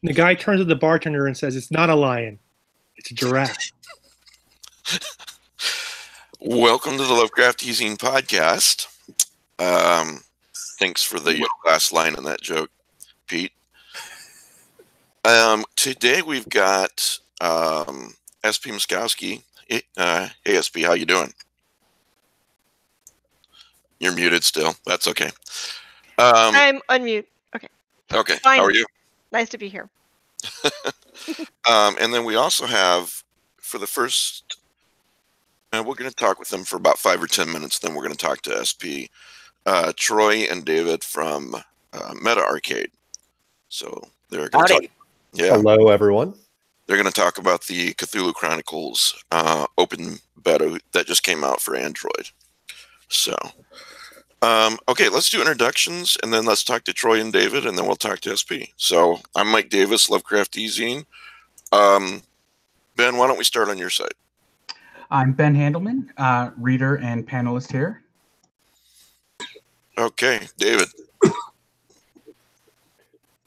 The guy turns to the bartender and says, "It's not a lion. It's a giraffe." Welcome to the Lovecraft eZine podcast. Thanks for the last line in that joke, Pete. Today we've got SP Miskowski. Hey, SP, how you doing? You're muted still. That's okay. I'm unmute. Okay. Okay. Fine. How are you? Nice to be here. And then we also have, for the first, we're going to talk with them for about 5 or 10 minutes. Then we're going to talk to SP, Troy and David from Meta Arcade. So they're going to talk. Yeah. Hello, everyone. They're going to talk about the Cthulhu Chronicles open beta that just came out for Android. So, okay, let's do introductions, and then let's talk to Troy and David, and then we'll talk to SP. So, I'm Mike Davis, Lovecraft eZine. Ben, why don't we start on your side? I'm Ben Handelman, reader and panelist here. Okay, David.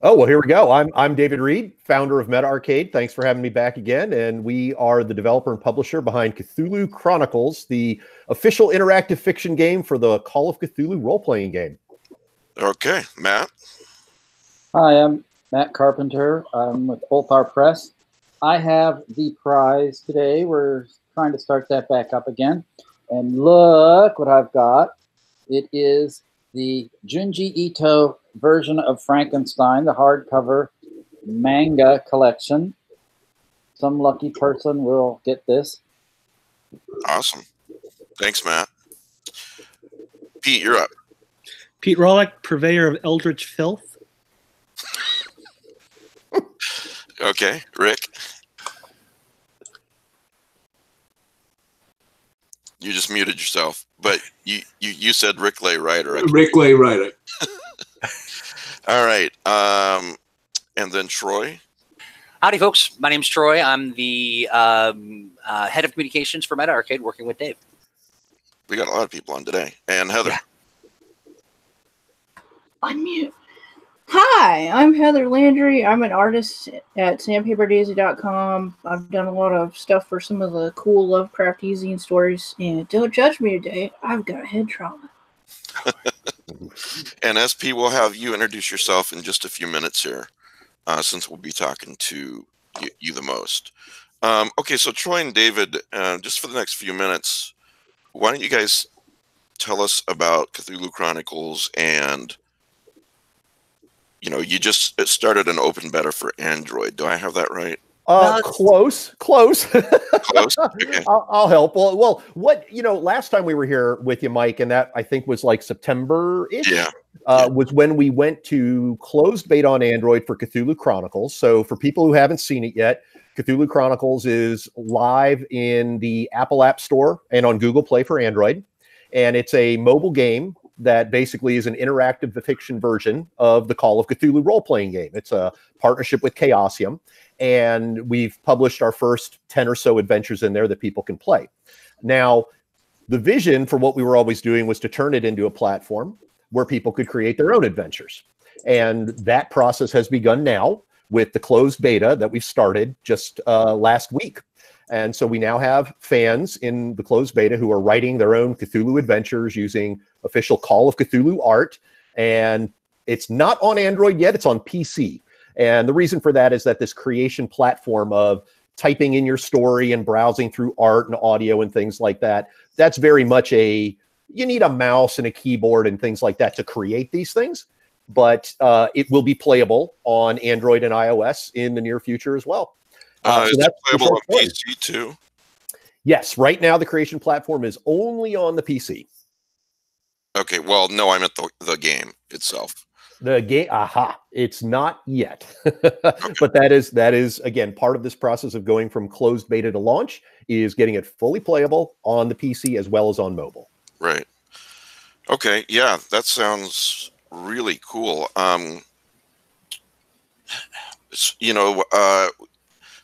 Oh, well, here we go. I'm David Reed, founder of Meta Arcade. Thanks for having me back again. And we are the developer and publisher behind Cthulhu Chronicles, the official interactive fiction game for the Call of Cthulhu role-playing game. Okay, Matt. Hi, I'm Matt Carpenter. I'm with Ulthar Press. I have the prize today. We're trying to start that back up again. And look what I've got. It is the Junji Ito version of Frankenstein, the hardcover manga collection. Some lucky person will get this. Awesome. Thanks, Matt. Pete, you're up. Pete Rawlik, purveyor of eldritch filth. Okay, Rick. You just muted yourself, but you said Rick Lay Ryder. Rick Lay Ryder. All right. And then Troy. Howdy, folks. My name's Troy. I'm the head of communications for Meta Arcade, working with Dave. We got a lot of people on today. And Heather. Yeah. Unmute. Hi, I'm Heather Landry. I'm an artist at sandpaperdaisy.com. I've done a lot of stuff for some of the cool Lovecraft eZine stories. And don't judge me today. I've got head trauma. And SP, we'll have you introduce yourself in just a few minutes here, since we'll be talking to you the most. Okay, so Troy and David, just for the next few minutes, why don't you guys tell us about Cthulhu Chronicles? And you just started an open beta for Android. Do I have that right? Close. Close? Okay. I'll help. Well, last time we were here with you, Mike, and that I think was like September-ish. Yeah. Was when we went to closed beta on Android for Cthulhu Chronicles. So for people who haven't seen it yet, Cthulhu Chronicles is live in the Apple App Store and on Google Play for Android. And it's a mobile game that basically is an interactive fiction version of the Call of Cthulhu role-playing game. It's a partnership with Chaosium, and we've published our first 10 or so adventures in there that people can play. Now, the vision for what we were always doing was to turn it into a platform where people could create their own adventures. And that process has begun now with the closed beta that we've started just last week. And so we now have fans in the closed beta who are writing their own Cthulhu adventures using official Call of Cthulhu art. And it's not on Android yet, it's on PC. And the reason for that is that this creation platform of typing in your story and browsing through art and audio and things like that, that's very much you need a mouse and a keyboard and things like that to create these things. But it will be playable on Android and iOS in the near future as well. Is it playable on PC too? Yes, right now the creation platform is only on the PC. Okay, well, no, I meant the game itself. The game, it's not yet. Okay. But that is again part of this process of going from closed beta to launch is getting it fully playable on the PC as well as on mobile. Right. Okay, yeah, that sounds really cool.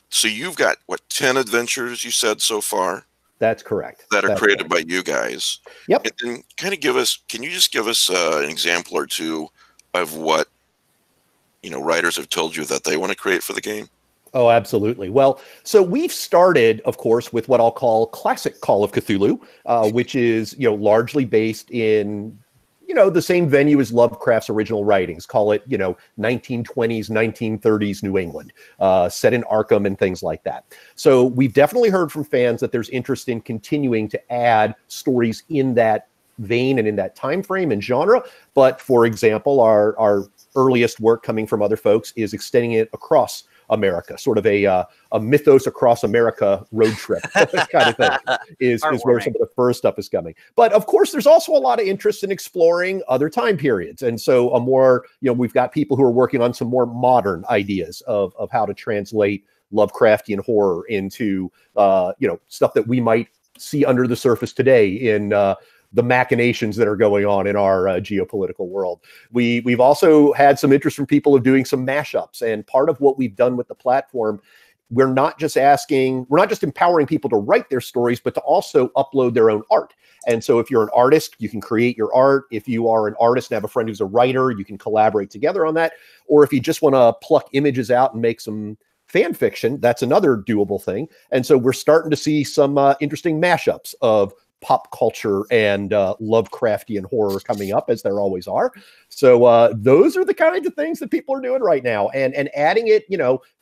So you've got, 10 adventures you said so far? That's correct. That are created by you guys. Yep. And can you just give us an example or two of what writers have told you that they want to create for the game? Oh, absolutely. Well, so we've started, of course, with what I'll call classic Call of Cthulhu, which is, largely based in, the same venue as Lovecraft's original writings. Call it, 1920s, 1930s New England, set in Arkham and things like that. So we've definitely heard from fans that there's interest in continuing to add stories in that vein and in that time frame and genre. But for example, our earliest work coming from other folks is extending it across America, sort of a mythos across America road trip kind of thing is where some of the first stuff is coming. But of course, there's also a lot of interest in exploring other time periods. And so we've got people who are working on some more modern ideas of how to translate Lovecraftian horror into, stuff that we might see under the surface today in the machinations that are going on in our geopolitical world. We've also had some interest from people of doing some mashups. And part of what we've done with the platform, we're not just empowering people to write their stories, but to also upload their own art. And so if you're an artist, you can create your art. If you are an artist and have a friend who's a writer, you can collaborate together on that. Or if you just want to pluck images out and make some fan fiction, that's another doable thing. And so we're starting to see some interesting mashups of pop culture and Lovecraftian horror coming up, as there always are. So those are the kinds of things that people are doing right now, and adding it.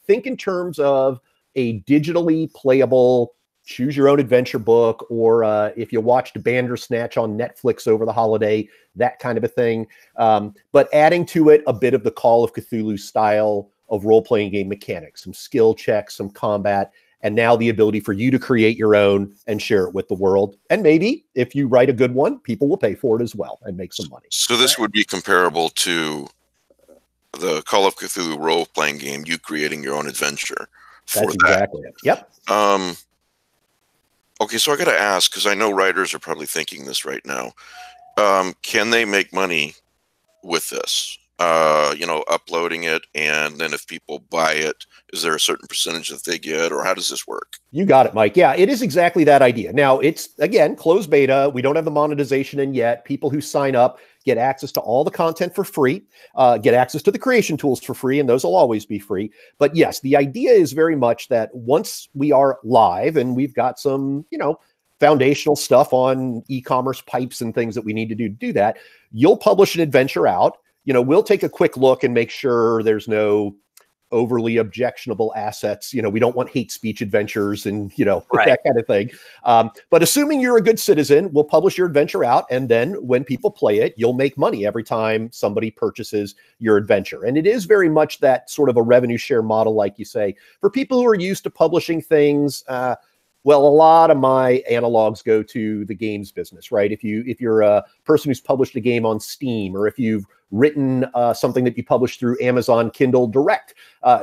Think in terms of a digitally playable choose your own adventure book, or if you watched Bandersnatch on Netflix over the holiday, that kind of a thing. But adding to it a bit of the Call of Cthulhu style of role-playing game mechanics, some skill checks, some combat, and now the ability for you to create your own and share it with the world. And maybe if you write a good one, people will pay for it as well and make some money. So this would be comparable to the Call of Cthulhu role-playing game, you creating your own adventure. That's exactly it. Yep. Okay, so I got to ask, because I know writers are probably thinking this right now. Can they make money with this? Uploading it, and then if people buy it, is there a certain percentage that they get, or how does this work? You got it, Mike. Yeah, it is exactly that idea. Now, it's, again, closed beta. We don't have the monetization in yet. People who sign up get access to all the content for free, get access to the creation tools for free, and those will always be free. But yes, the idea is very much that once we are live and we've got some, foundational stuff on e-commerce pipes and things that we need to do that, you'll publish an adventure out. We'll take a quick look and make sure there's no overly objectionable assets. We don't want hate speech adventures and, Right. that kind of thing. But assuming you're a good citizen, we'll publish your adventure out. And then when people play it, you'll make money every time somebody purchases your adventure. And it is very much that sort of a revenue share model, like you say. For people who are used to publishing things, well, a lot of my analogs go to the games business, right? If you're a person who's published a game on Steam, or if you've written something that you publish through Amazon Kindle Direct,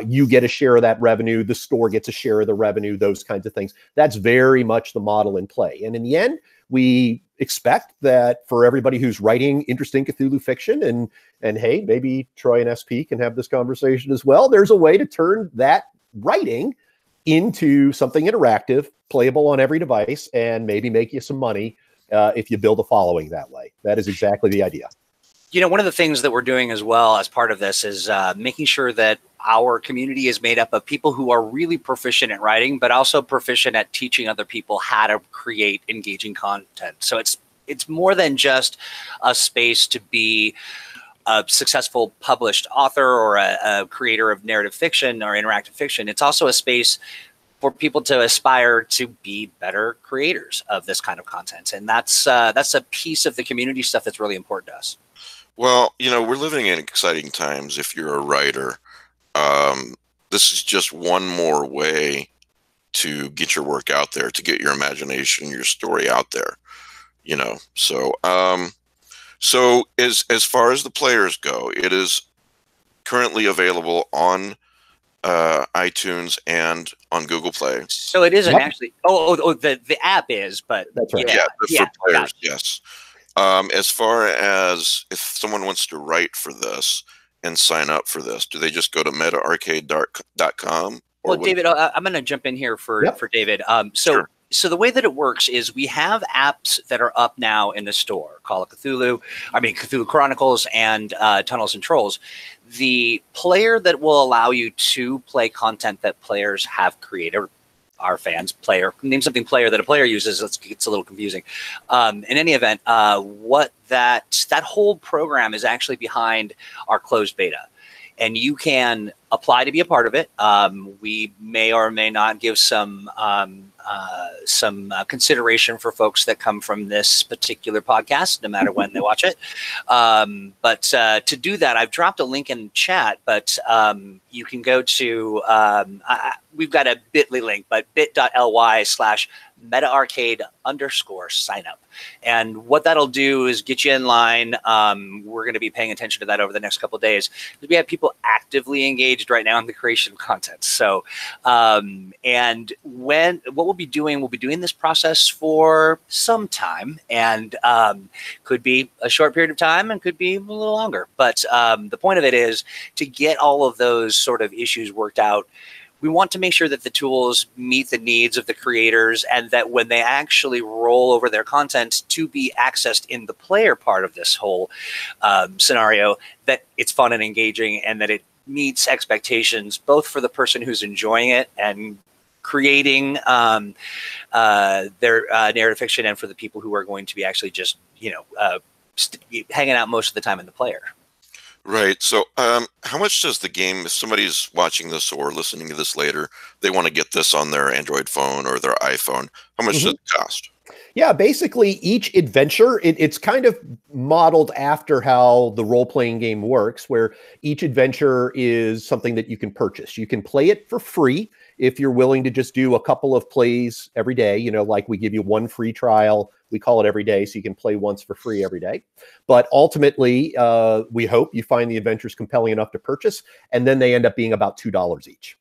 you get a share of that revenue. The store gets a share of the revenue, those kinds of things. That's very much the model in play. And in the end, we expect that for everybody who's writing interesting Cthulhu fiction, and hey, maybe Troy and SP can have this conversation as well, there's a way to turn that writing into something interactive, playable on every device, and maybe make you some money if you build a following that way. That is exactly the idea. One of the things that we're doing as well as part of this is making sure that our community is made up of people who are really proficient at writing, but also proficient at teaching other people how to create engaging content. So it's more than just a space to be a successful published author or a creator of narrative fiction or interactive fiction. It's also a space for people to aspire to be better creators of this kind of content. And that's a piece of the community stuff that's really important to us. Well, we're living in exciting times. If you're a writer, this is just one more way to get your work out there, to get your imagination, your story out there, So as far as the players go, it is currently available on iTunes and on Google Play. So it isn't actually. The app is, but that's right. Yeah, for players, yes. As far as if someone wants to write for this and sign up for this, do they just go to metaarcade.com? Well, David, I'm going to jump in here for David. So. Sure. So the way that it works is we have apps that are up now in the store, Cthulhu Chronicles and Tunnels and Trolls. The player that will allow you to play content that players have created, our fans, name something player that a player uses. It's a little confusing. In any event, what that whole program is actually behind our closed beta. And you can apply to be a part of it. We may or may not give some consideration for folks that come from this particular podcast, no matter when they watch it. But to do that, I've dropped a link in chat, but you can go to, we've got a bit.ly link, but bit.ly/metaarcade_signup. And what that'll do is get you in line. We're going to be paying attention to that over the next couple of days. We have people actively engaged right now in the creation of content. So, and what we'll be doing this process for some time, and could be a short period of time and could be a little longer. But the point of it is to get all of those sort of issues worked out. We want to make sure that the tools meet the needs of the creators, and that when they actually roll over their content to be accessed in the player part of this whole scenario, that it's fun and engaging, and that it meets expectations both for the person who's enjoying it and creating their narrative fiction, and for the people who are going to be actually just hanging out most of the time in the player. Right. So how much does the game, if somebody's watching this or listening to this later, they want to get this on their Android phone or their iPhone, how much does it cost? Yeah, basically each adventure, it's kind of modeled after how the role-playing game works, where each adventure is something that you can purchase. You can play it for free if you're willing to just do a couple of plays every day. Like we give you one free trial. We call it every day, so you can play once for free every day. But ultimately, we hope you find the adventures compelling enough to purchase, and then they end up being about $2 each.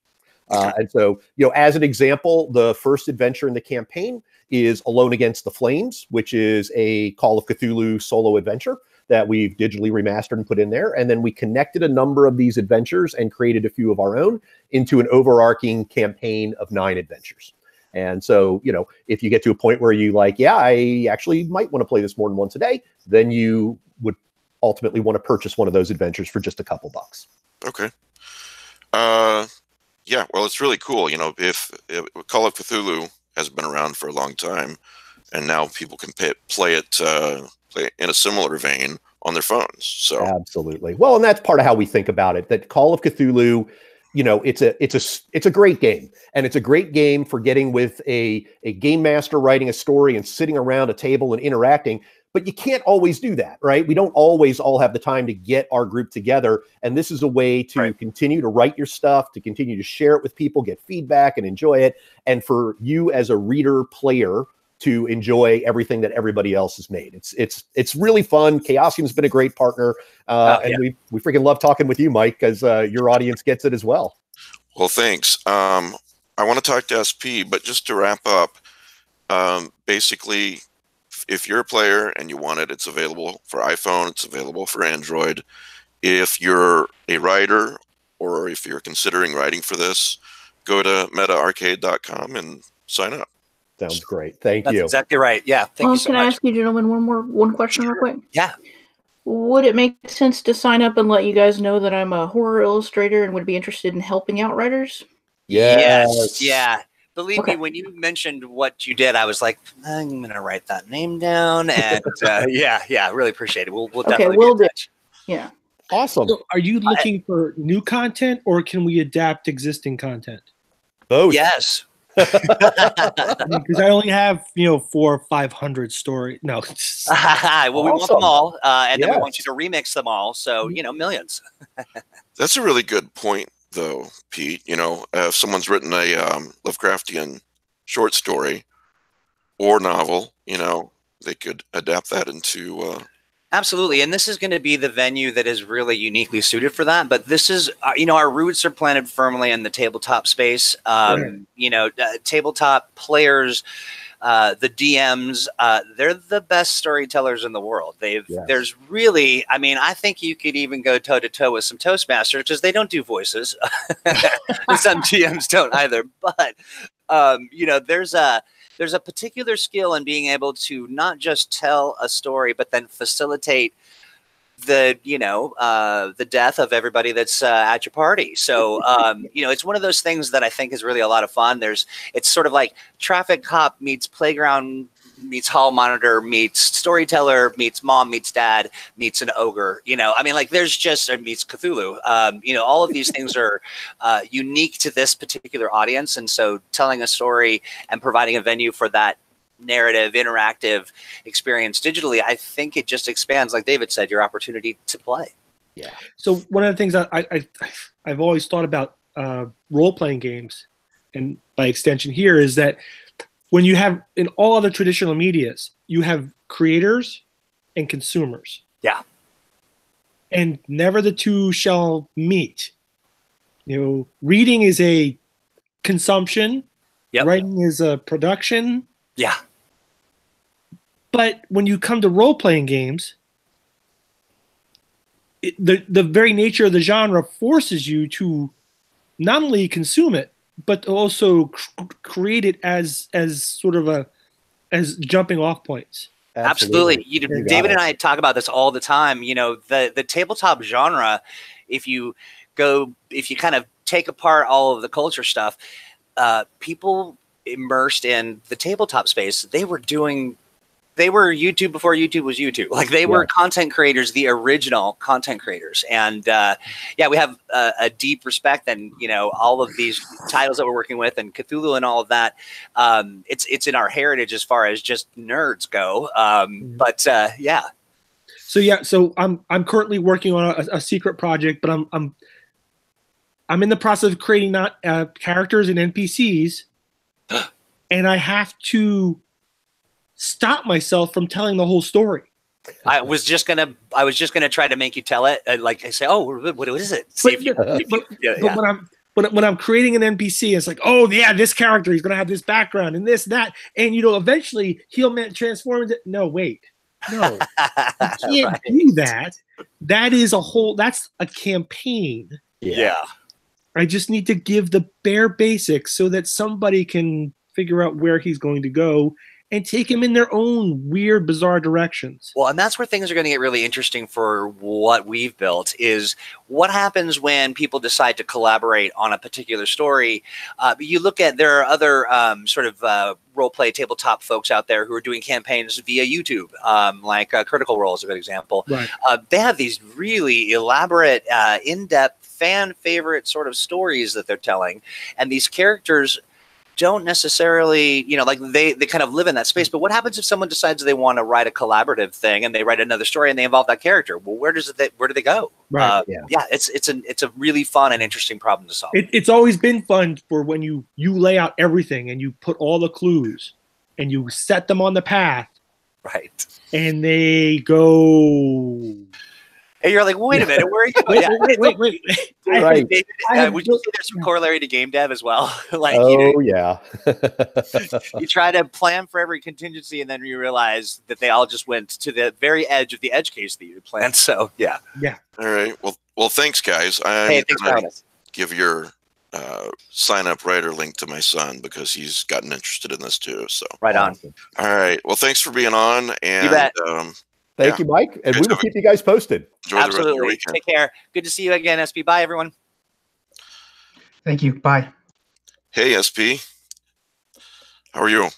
And so, as an example, the first adventure in the campaign is Alone Against the Flames, which is a Call of Cthulhu solo adventure that we've digitally remastered and put in there. And then we connected a number of these adventures and created a few of our own into an overarching campaign of 9 adventures. And so, if you get to a point where you I actually might want to play this more than once a day, then you would ultimately want to purchase one of those adventures for just a couple bucks. Okay. Yeah, well, it's really cool. If Call of Cthulhu has been around for a long time, and now people can play it in a similar vein on their phones. So absolutely. Well, and that's part of how we think about it, that Call of Cthulhu, it's a great game, and it's a great game for getting with a game master writing a story and sitting around a table and interacting. But you can't always do that, right? We don't always all have the time to get our group together. And this is a way to continue to write your stuff, to continue to share it with people, get feedback and enjoy it. And for you as a reader player to enjoy everything that everybody else has made. It's really fun. Chaosium's been a great partner. And we freaking love talking with you, Mike, because your audience gets it as well. Well, thanks. I want to talk to SP, but just to wrap up, basically, if you're a player and you want it, it's available for iPhone, it's available for Android. If you're a writer, or if you're considering writing for this, go to metaarcade.com and sign up. Sounds great. Thank you. That's exactly right. Yeah. Thank you so can much. I ask you, gentlemen, one question real quick? Yeah. Would it make sense to sign up and let you guys know that I'm a horror illustrator and would be interested in helping out writers? Yes. Yeah. Believe me, when you mentioned what you did, I was like, I'm going to write that name down. And really appreciate it. We'll definitely be in touch. Yeah. Awesome. So are you looking for new content, or can we adapt existing content? Both. Yes. Because I only have 400 or 500 stories. No. Well, we want them all, and then we want you to remix them all. So millions. That's a really good point, though, Pete. If someone's written a Lovecraftian short story or novel, they could adapt that into. Absolutely, and this is going to be the venue that is really uniquely suited for that. But this is, our roots are planted firmly in the tabletop space. Tabletop players, the DMs, they're the best storytellers in the world. There's really, I think you could even go toe to toe with some Toastmasters, because they don't do voices. And some DMs don't either. But there's there's a particular skill in being able to not just tell a story, but then facilitate the the death of everybody that's at your party. So it's one of those things that I think is really a lot of fun. It's sort of like traffic cop meets playground meets hall monitor meets storyteller meets mom meets dad meets an ogre. There's just meets Cthulhu. All of these things are unique to this particular audience, and so telling a story and providing a venue for that narrative, interactive experience digitally, I think it just expands, like David said, your opportunity to play. Yeah. So one of the things I've always thought about role-playing games, and by extension here, is that when you have, in all other traditional medias, you have creators and consumers. Yeah. And never the two shall meet. Reading is a consumption. Yep. Writing is a production. Yeah. But when you come to role-playing games, the very nature of the genre forces you to not only consume it, but also create it as sort of as jumping off points. Absolutely. David and I talk about this all the time. The tabletop genre, if you kind of take apart all of the culture stuff, people immersed in the tabletop space, they were YouTube before YouTube was YouTube. They were content creators, the original content creators. And we have a deep respect, and all of these titles that we're working with and Cthulhu and all of that. It's in our heritage as far as just nerds go. So I'm currently working on a secret project, but I'm in the process of creating characters and NPCs, and I have to stop myself from telling the whole story. I was just gonna try to make you tell it. I say, oh, what is it? But when I'm creating an NPC, it's like, oh yeah, this character, he's gonna have this background and this, that, and eventually he'll transform into. No, wait, no, you can't do that. That's a campaign. Yeah. I just need to give the bare basics so that somebody can figure out where he's going to go and take him in their own weird, bizarre directions. Well, and that's where things are going to get really interesting for what we've built is what happens when people decide to collaborate on a particular story. You look at, there are other role-play tabletop folks out there who are doing campaigns via YouTube, like Critical Role is a good example. Right. They have these really elaborate, in-depth, fan favorite sort of stories that they're telling. And these characters don't necessarily, they kind of live in that space. But what happens if someone decides they want to write a collaborative thing and they write another story and they involve that character? Well, where do they go? Right. It's a really fun and interesting problem to solve. It's always been fun for when you lay out everything and you put all the clues and you set them on the path. Right. And they go. And you're like, wait a minute, where are you going? Wait. Right. Would you say there's some corollary to game dev as well? Yeah. You try to plan for every contingency, and then you realize that they all just went to the very edge of the edge case that you had planned. So, yeah. All right. Well, thanks, guys. Thanks for having us. Give your sign-up writer link to my son because he's gotten interested in this too. So right on. All right. Well, thanks for being on. And you bet. Thank you, Mike. And we will keep you guys posted. Enjoy the rest of your weekend. Take care. Good to see you again, SP. Bye, everyone. Thank you. Bye. Hey, SP. How are you?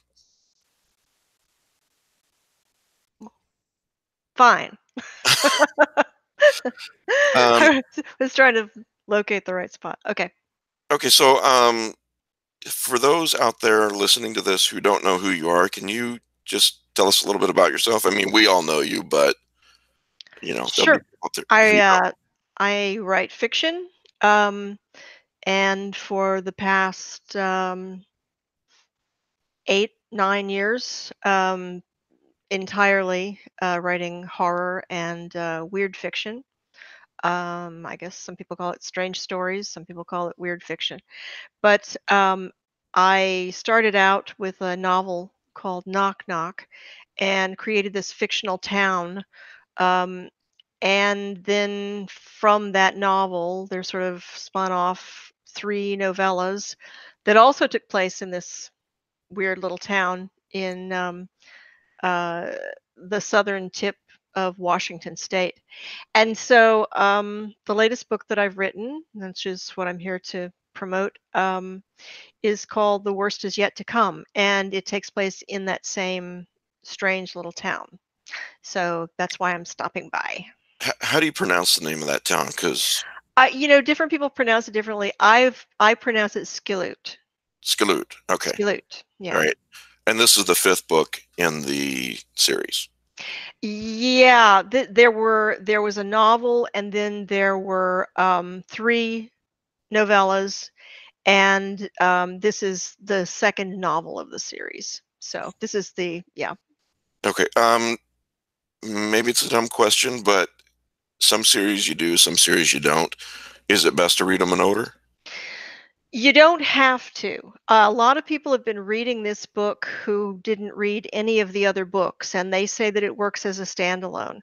Fine. I was trying to locate the right spot. Okay. Okay, so for those out there listening to this who don't know who you are, can you just tell us a little bit about yourself? I mean, we all know you, but sure. I write fiction, and for the past 8-9 years, entirely writing horror and weird fiction. I guess some people call it strange stories, some people call it weird fiction. But I started out with a novel called Knock Knock and created this fictional town. And then from that novel, there sort of spun off 3 novellas that also took place in this weird little town the southern tip of Washington State. And so the latest book that I've written, which is what I'm here to promote, is called The Worst Is Yet to Come, and it takes place in that same strange little town. So that's why I'm stopping by. How do you pronounce the name of that town? Because different people pronounce it differently. I pronounce it Skilloot. Skilloot. Okay. Skilloot. Yeah. All right. And this is the 5th book in the series. Yeah. There was a novel, and then there were 3 novellas, and this is the 2nd novel of the series. So this is Okay. Maybe it's a dumb question, but some series you do, some series you don't. Is it best to read them in order? You don't have to. A lot of people have been reading this book who didn't read any of the other books, and they say that it works as a standalone.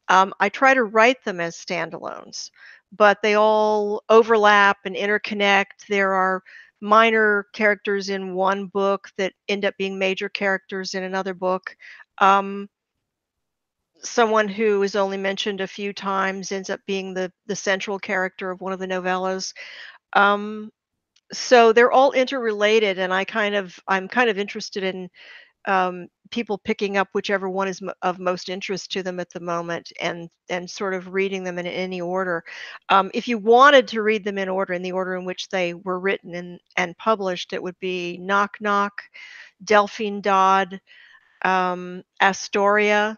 I try to write them as standalones, but they all overlap and interconnect. There are minor characters in one book that end up being major characters in another book. Someone who is only mentioned a few times ends up being the central character of one of the novellas. So they're all interrelated, and I'm kind of interested in people picking up whichever one is of most interest to them at the moment, and sort of reading them in any order. If you wanted to read them in order, in the order in which they were written and published, it would be Knock Knock, Delphine Dodd, Astoria,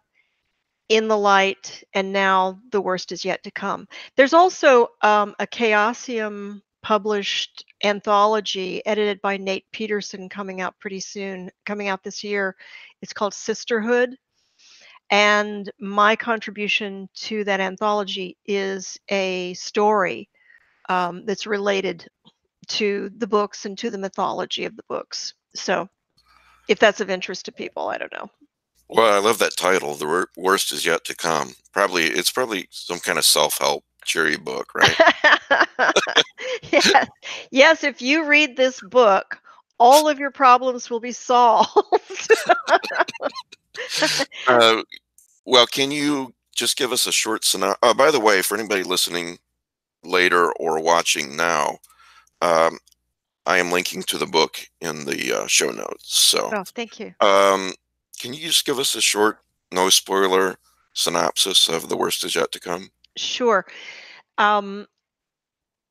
In the Light, and now The Worst Is Yet to Come. There's also a Chaosium published anthology edited by Nate Peterson coming out this year. It's called Sisterhood. And my contribution to that anthology is a story that's related to the books and to the mythology of the books. So if that's of interest to people, I don't know. Well, I love that title. The Worst Is Yet to Come. It's probably some kind of self-help cheery book, right? Yes. Yes, if you read this book, all of your problems will be solved. Well, can you just give us a short synopsis? By the way, for anybody listening later or watching now, I am linking to the book in the show notes. So, Oh, thank you. can you just give us a short, no spoiler synopsis of The Worst Is Yet to Come? Sure.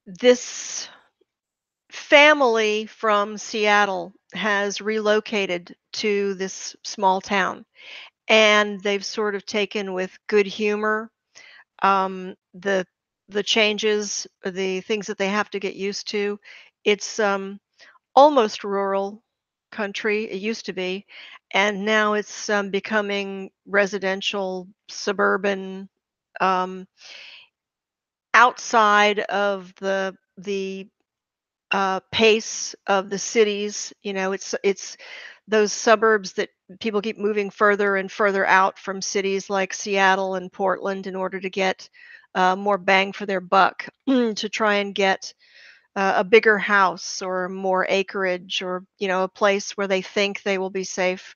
This family from Seattle has relocated to this small town, and they've sort of taken with good humor the changes, the things that they have to get used to. It's almost rural country. It used to be, and now it's becoming residential, suburban, um, outside of the pace of the cities. It's those suburbs that people keep moving further and further out from cities like Seattle and Portland in order to get more bang for their buck, to try and get a bigger house or more acreage, or a place where they think they will be safe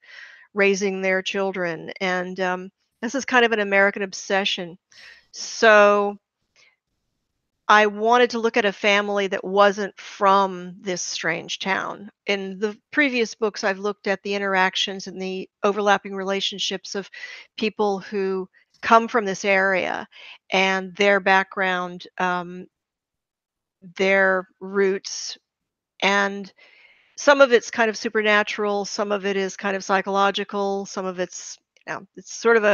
raising their children. And this is kind of an American obsession. So I wanted to look at a family that wasn't from this strange town. In the previous books, I've looked at the interactions and the overlapping relationships of people who come from this area and their background, their roots, and some of it's kind of supernatural, some of it is kind of psychological, some of it's sort of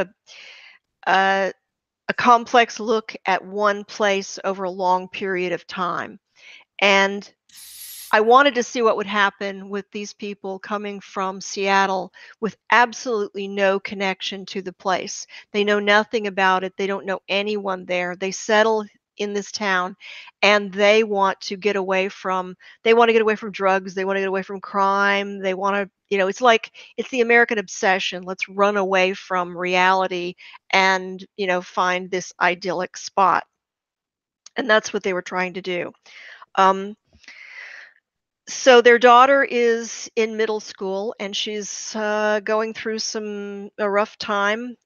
a a complex look at one place over a long period of time. And I wanted to see what would happen with these people coming from Seattle with absolutely no connection to the place. They know nothing about it. They don't know anyone there. They settle in this town, and they want to get away from drugs. They want to get away from crime. They want to, it's the American obsession. Let's run away from reality and, find this idyllic spot. And that's what they were trying to do. So their daughter is in middle school, and she's going through a rough time.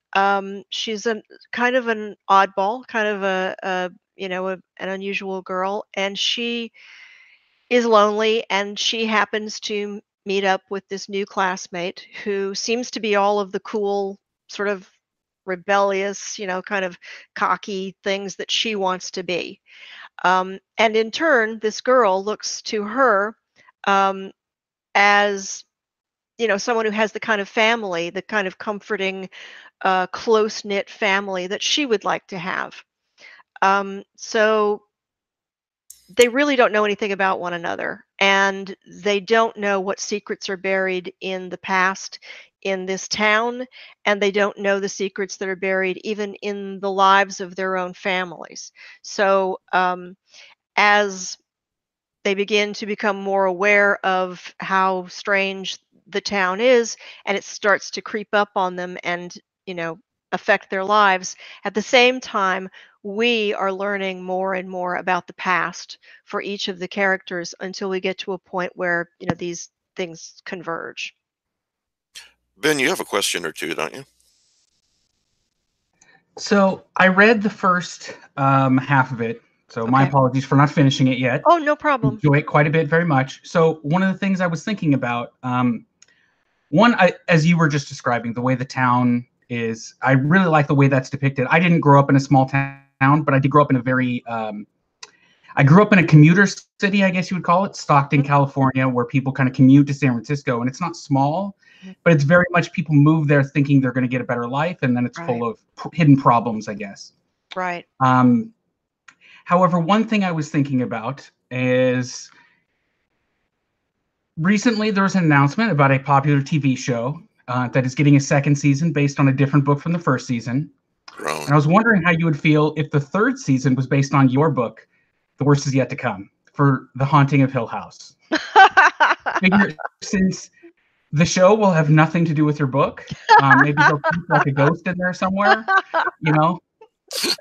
She's a kind of an oddball, kind of an unusual girl, and she is lonely, and she happens to meet up with this new classmate who seems to be all of the cool, sort of rebellious, kind of cocky things that she wants to be. And in turn, this girl looks to her um, as someone who has the kind of family, the kind of comforting, close knit family that she would like to have. So they really don't know anything about one another, and they don't know what secrets are buried in the past in this town, and they don't know the secrets that are buried even in the lives of their own families. So as they begin to become more aware of how strange the town is, and it starts to creep up on them and affect their lives. At the same time, we are learning more and more about the past for each of the characters until we get to a point where these things converge. Ben, you have a question or two, don't you? So I read the first half of it. So my Okay. apologies for not finishing it yet. Oh, no problem. Enjoy it quite a bit, very much. So one of the things I was thinking about, as you were just describing, the way the town is, I really like the way that's depicted. I didn't grow up in a small town, but I did grow up in a very, I grew up in a commuter city, I guess you would call it, Stockton, California, where people kind of commute to San Francisco. And it's not small, but it's very much people move there thinking they're going to get a better life. And then it's full of hidden problems, I guess. Right. However, one thing I was thinking about is recently there was an announcement about a popular TV show that is getting a second season based on a different book from the first season. And I was wondering how you would feel if the third season was based on your book, The Worst Is Yet to Come, for The Haunting of Hill House. Figure, since the show will have nothing to do with your book, maybe they'll keep like a ghost in there somewhere,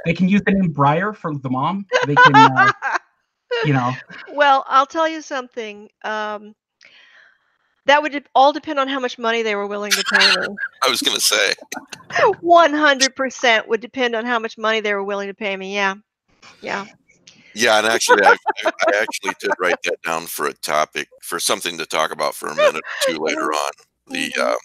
They can use the name Briar for the mom. They can, Well, I'll tell you something. That would all depend on how much money they were willing to pay me. I was going to say. 100% would depend on how much money they were willing to pay me. Yeah. Yeah, and actually, I actually did write that down for a topic, for something to talk about for a minute or two later on. The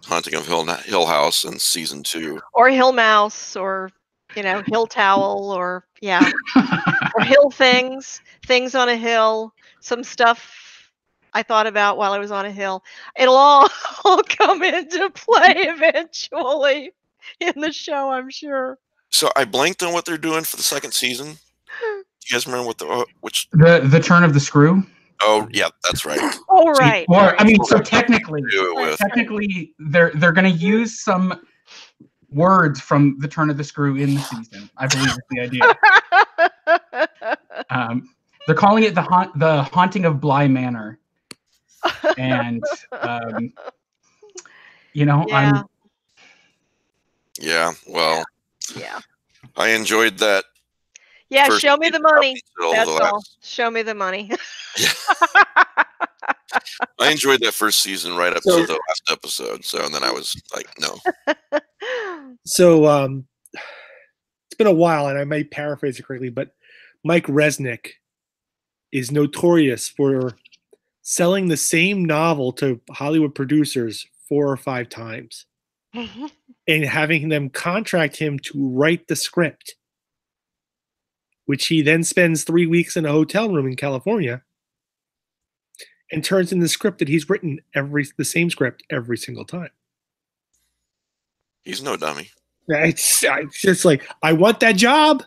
Haunting of Hill House in season 2. Or Hill Mouse, or Hill Towel, or or Hill Things on a hill, some stuff I thought about while I was on a hill. It'll all come into play eventually in the show, I'm sure. So I blanked on what they're doing for the second season. Do you guys remember which? The turn of the screw. Oh yeah, that's right. Oh right. So technically, they're going to use some words from the turn of the screw in the season. I believe is the idea. They're calling it the Haunting of Bly Manor, and Well, I enjoyed that. Yeah, show me the money. That's all. Show me the money. I enjoyed that first season right up to the last episode. So and then I was like, no. So it's been a while, and I might paraphrase it correctly, but Mike Resnick is notorious for selling the same novel to Hollywood producers 4 or 5 times and having them contract him to write the script, which he then spends 3 weeks in a hotel room in California and turns in the script that he's written the same script every single time. He's no dummy. It's just like, I want that job.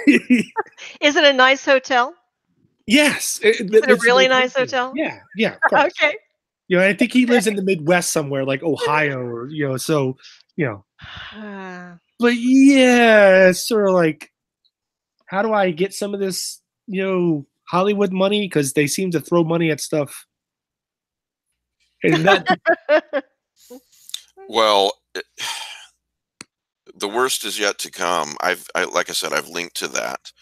Is it a nice hotel? Yes. Is it a really nice hotel? Yeah, of course. Okay. I think he lives in the Midwest somewhere, like Ohio, or so. But yeah, it's sort of like, how do I get some of this, Hollywood money? Because they seem to throw money at stuff. And well, The Worst Is Yet to Come. Like I said, I've linked to that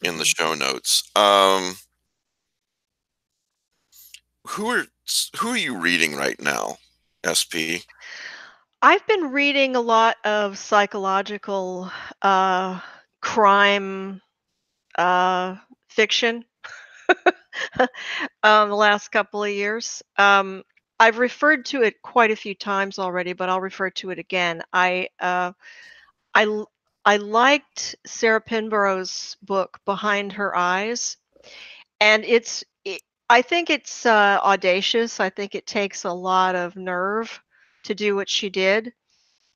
in the show notes. who are you reading right now, SP? I've been reading a lot of psychological crime fiction the last couple of years. I've referred to it quite a few times already, but I'll refer to it again. I liked Sarah Pinborough's book Behind Her Eyes, and I think it's audacious. I think it takes a lot of nerve to do what she did,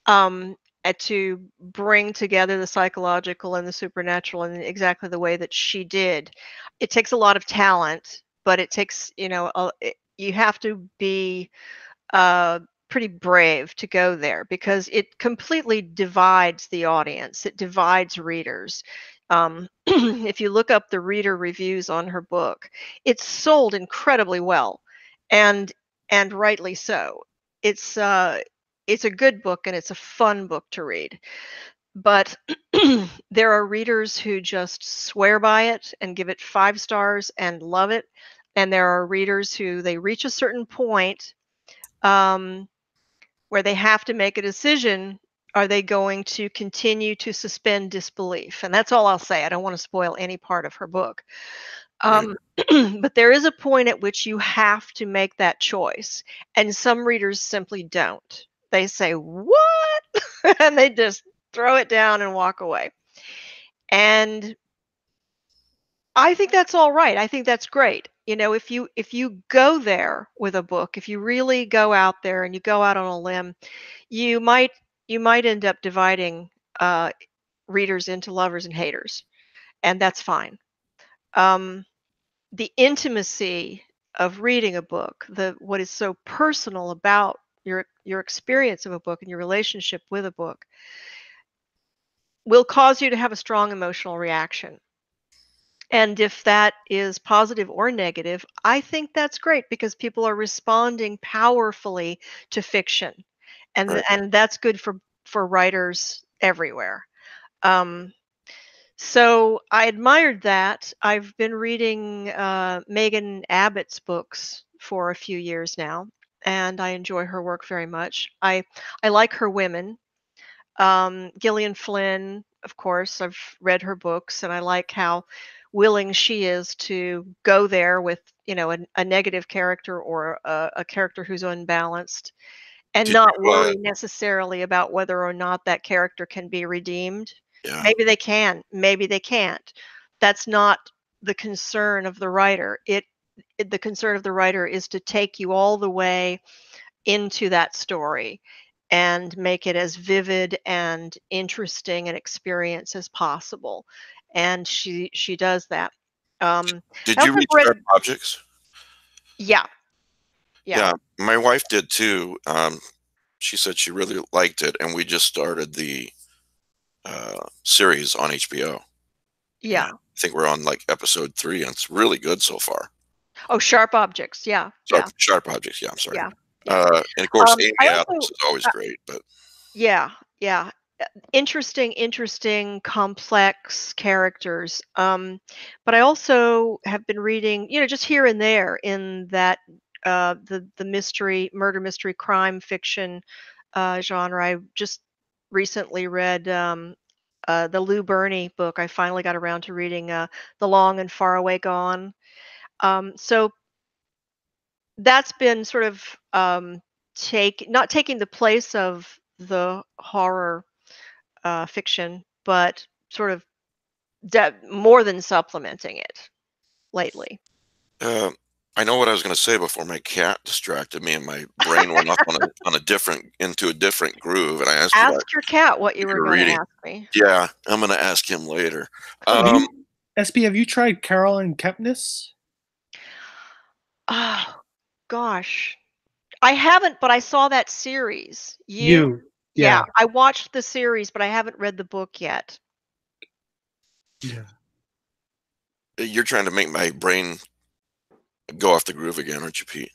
and to bring together the psychological and the supernatural in exactly the way that she did. It takes a lot of talent, but it takes, you have to be pretty brave to go there, because it completely divides the audience. It divides readers. If you look up the reader reviews on her book, it's sold incredibly well, and rightly so. It's a good book and it's a fun book to read. But there are readers who just swear by it and give it 5 stars and love it, and there are readers who they reach a certain point where they have to make a decision. Are they going to continue to suspend disbelief? And that's all I'll say. I don't want to spoil any part of her book. But there is a point at which you have to make that choice. And some readers simply don't. They say, "What?" and they just throw it down and walk away. And I think that's all right. I think that's great. If you go there with a book, if you really go out there and you go out on a limb, you might end up dividing readers into lovers and haters, and that's fine. The intimacy of reading a book, what is so personal about your experience of a book and your relationship with a book, will cause you to have a strong emotional reaction. And if that is positive or negative, I think that's great, because people are responding powerfully to fiction, and that's good for writers everywhere. So I admired that. I've been reading Megan Abbott's books for a few years now, and I enjoy her work very much. I like her women. Gillian Flynn, of course, I've read her books, and I like how willing she is to go there with, a negative character or a character who's unbalanced, and not worry necessarily about whether or not that character can be redeemed. Yeah. Maybe they can, maybe they can't. That's not the concern of the writer. The concern of the writer is to take you all the way into that story and make it as vivid and interesting an experience as possible. And she does that. Did you read Sharp Objects? Yeah. Yeah, my wife did too. She said she really liked it, and we just started the series on HBO. Yeah. I think we're on like episode 3, and it's really good so far. Oh, Sharp Objects. Yeah. Sharp Objects. Yeah, I'm sorry. Yeah. And of course, Amy Adams is always great. But yeah. Interesting, complex characters. But I also have been reading, just here and there in that the murder mystery crime fiction genre. I just recently read the Lou Berney book. I finally got around to reading The Long and Far Away Gone. So that's been sort of not taking the place of the horror fiction, but sort of more than supplementing it lately. I know what I was going to say before my cat distracted me and my brain went off into a different groove. And I asked your cat what you were going to ask me. Yeah, I'm going to ask him later. SP, have you tried Carolyn Kepnes? Oh gosh, I haven't, but I saw that series. Yeah, I watched the series, but I haven't read the book yet. Yeah. You're trying to make my brain go off the groove again, aren't you, Pete?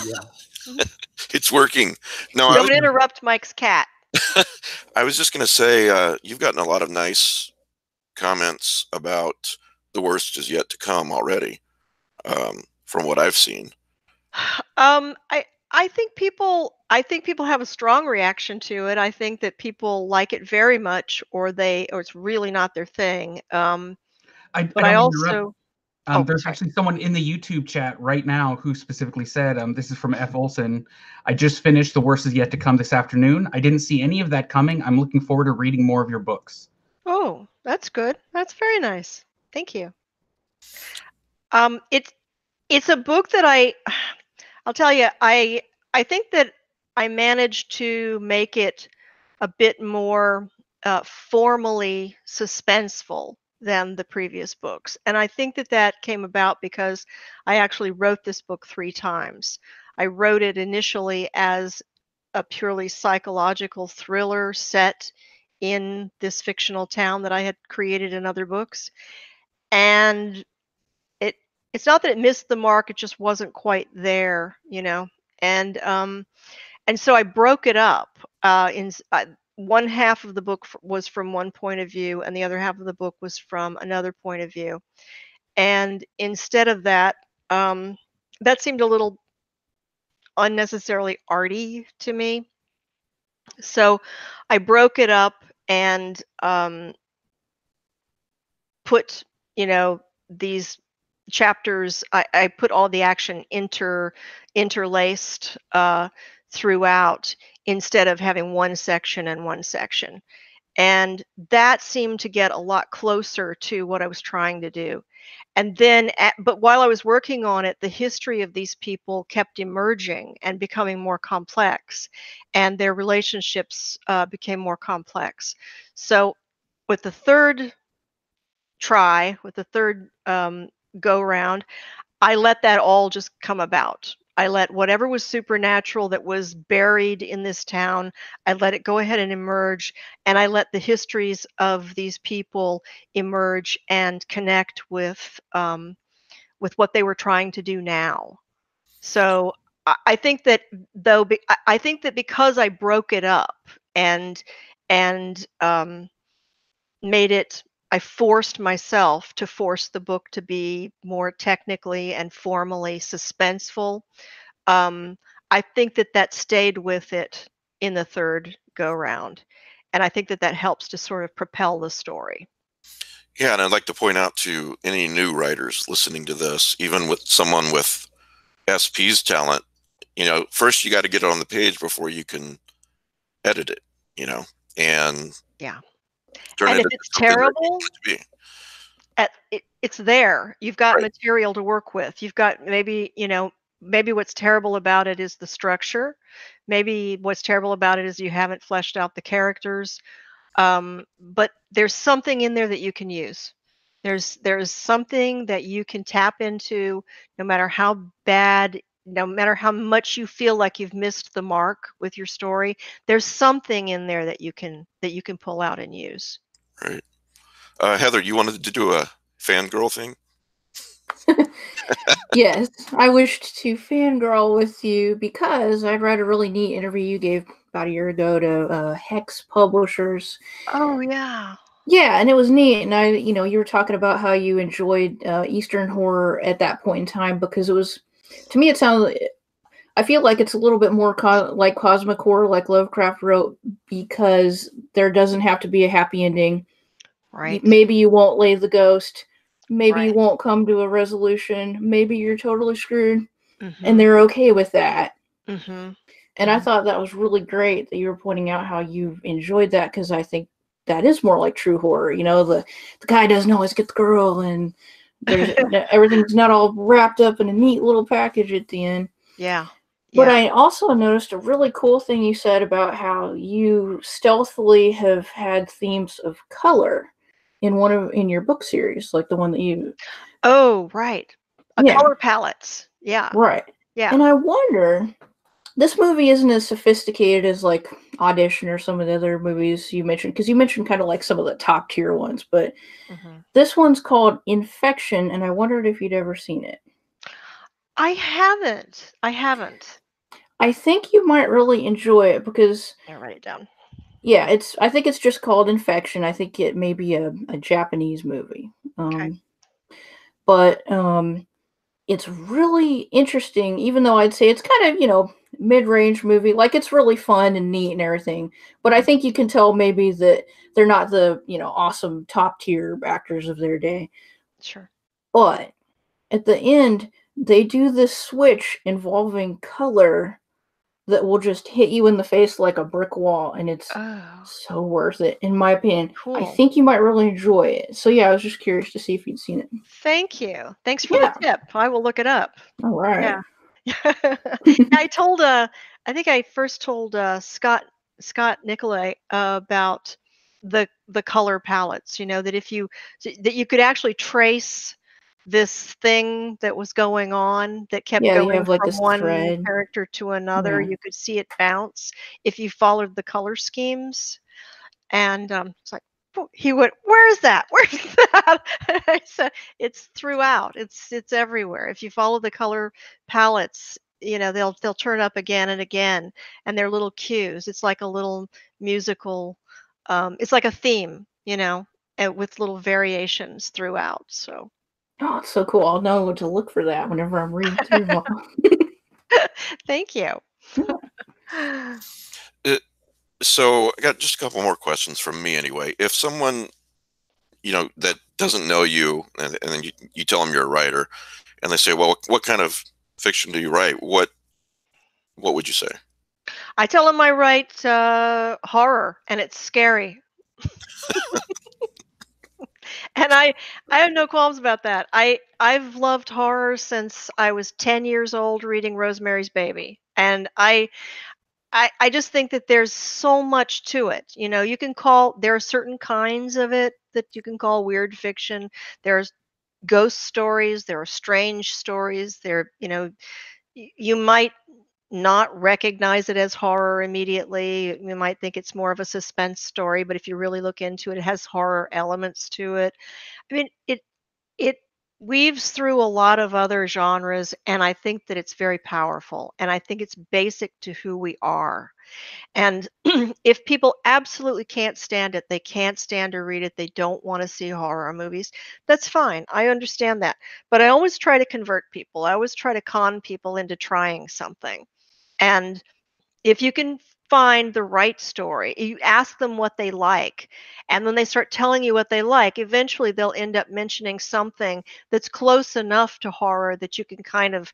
Yeah. It's working. No, Don't interrupt Mike's cat. I was just going to say, you've gotten a lot of nice comments about The Worst Is Yet to Come already, from what I've seen. I think people have a strong reaction to it. I think that people like it very much, or it's really not their thing. I But don't I mean to interrupt. also oh, There's sorry. actually someone in the YouTube chat right now who specifically said, this is from F. Olson. I just finished The Worst Is Yet to Come this afternoon. I didn't see any of that coming. I'm looking forward to reading more of your books. Oh, that's good. That's very nice. Thank you. It's a book that I'll tell you, I think that I managed to make it a bit more formally suspenseful than the previous books. And I think that that came about because I actually wrote this book 3 times. I wrote it initially as a purely psychological thriller set in this fictional town that I had created in other books. And it's not that it missed the mark, it just wasn't quite there, you know. And so I broke it up. One half of the book was from one point of view, and the other half of the book was from another point of view. And instead of that, that seemed a little unnecessarily arty to me. So I broke it up and put, these chapters. I put all the action interlaced throughout instead of having one section and one section. And that seemed to get a lot closer to what I was trying to do. And then, but while I was working on it, the history of these people kept emerging and becoming more complex, and their relationships became more complex. So with the third go round, I let that all just come about. I let whatever was supernatural that was buried in this town, I let it go ahead and emerge, and I let the histories of these people emerge and connect with what they were trying to do now. So I think that I think that because I broke it up and made it, I forced myself to force the book to be more technically and formally suspenseful. I think that that stayed with it in the third go round. And I think that that helps to sort of propel the story. Yeah, and I'd like to point out to any new writers listening to this, even with someone with SP's talent, first you got to get it on the page before you can edit it, and yeah. turn And it if into it's something terrible, that it it's there. You've got Right. material to work with. You've got maybe what's terrible about it is the structure. Maybe what's terrible about it is you haven't fleshed out the characters. But there's something in there that you can use. There's something that you can tap into, no matter how bad, no matter how much you feel like you've missed the mark with your story. There's something in there that you can pull out and use. Right. Heather, you wanted to do a fangirl thing? Yes, I wished to fangirl with you because I read a really neat interview you gave about a year ago to Hex Publishers. Oh yeah. Yeah, and it was neat. And you were talking about how you enjoyed Eastern horror at that point in time because it was, to me, it sounds. I feel like it's a little bit more like cosmic horror, like Lovecraft wrote, because there doesn't have to be a happy ending. Right. Maybe you won't lay the ghost. Maybe you Right. won't come to a resolution. Maybe you're totally screwed. Mm-hmm. And they're okay with that. Mm-hmm. And I thought that was really great that you were pointing out how you enjoyed that, because I think that is more like true horror. The guy doesn't always get the girl, and there's everything's not all wrapped up in a neat little package at the end. Yeah. But I also noticed a really cool thing you said about how you stealthily have had themes of color in your book series, like the one that you. Oh, right. Color palettes. Yeah. Right. Yeah. And I wonder, this movie isn't as sophisticated as like Audition or some of the other movies you mentioned, because you mentioned kind of like some of the top tier ones, but this one's called Infection, and I wondered if you'd ever seen it. I haven't. I think you might really enjoy it because I'll write it down. Yeah, I think it's just called Infection. I think it may be a Japanese movie. Okay. But it's really interesting, even though I'd say it's kind of, mid-range movie. Like, it's really fun and neat and everything. But I think you can tell maybe that they're not the, awesome top-tier actors of their day. Sure. But at the end, they do this switch involving color that will just hit you in the face like a brick wall, and it's so worth it, in my opinion. Cool. I think you might really enjoy it. So yeah, I was just curious to see if you'd seen it. Thank you. Thanks for the tip. I will look it up. All right. Yeah. I think I first told Scott Nicolay about the color palettes. That you could actually trace this thing that was going on that kept you going have like from this one thread. character to another. Yeah. You could see it bounce if you followed the color schemes. And it's like, he went, where's that? Where's that? I said, it's throughout. It's everywhere. If you follow the color palettes, they'll turn up again and again, and they're little cues. It's like a little musical. It's like a theme, and with little variations throughout. So. Oh, it's so cool. I'll know what to look for that whenever I'm reading through them. Thank you. So I got just a couple more questions from me anyway. If someone, that doesn't know you, and then you tell them you're a writer, and they say, well, what kind of fiction do you write? What would you say? I tell them I write horror, and it's scary. And I have no qualms about that. I've loved horror since I was 10 years old reading Rosemary's Baby. And I just think that there's so much to it. There are certain kinds of it that you can call weird fiction. There's ghost stories, there are strange stories. You might not recognize it as horror immediately. You might think it's more of a suspense story, but if you really look into it, it has horror elements to it. I mean, it weaves through a lot of other genres, and I think that it's very powerful, and I think it's basic to who we are. And if people absolutely can't stand it, they can't stand to read it, they don't want to see horror movies, that's fine. I understand that. But I always try to convert people. I always try to con people into trying something. And if you can find the right story, you ask them what they like, and when they start telling you what they like, eventually they'll end up mentioning something that's close enough to horror that you can kind of,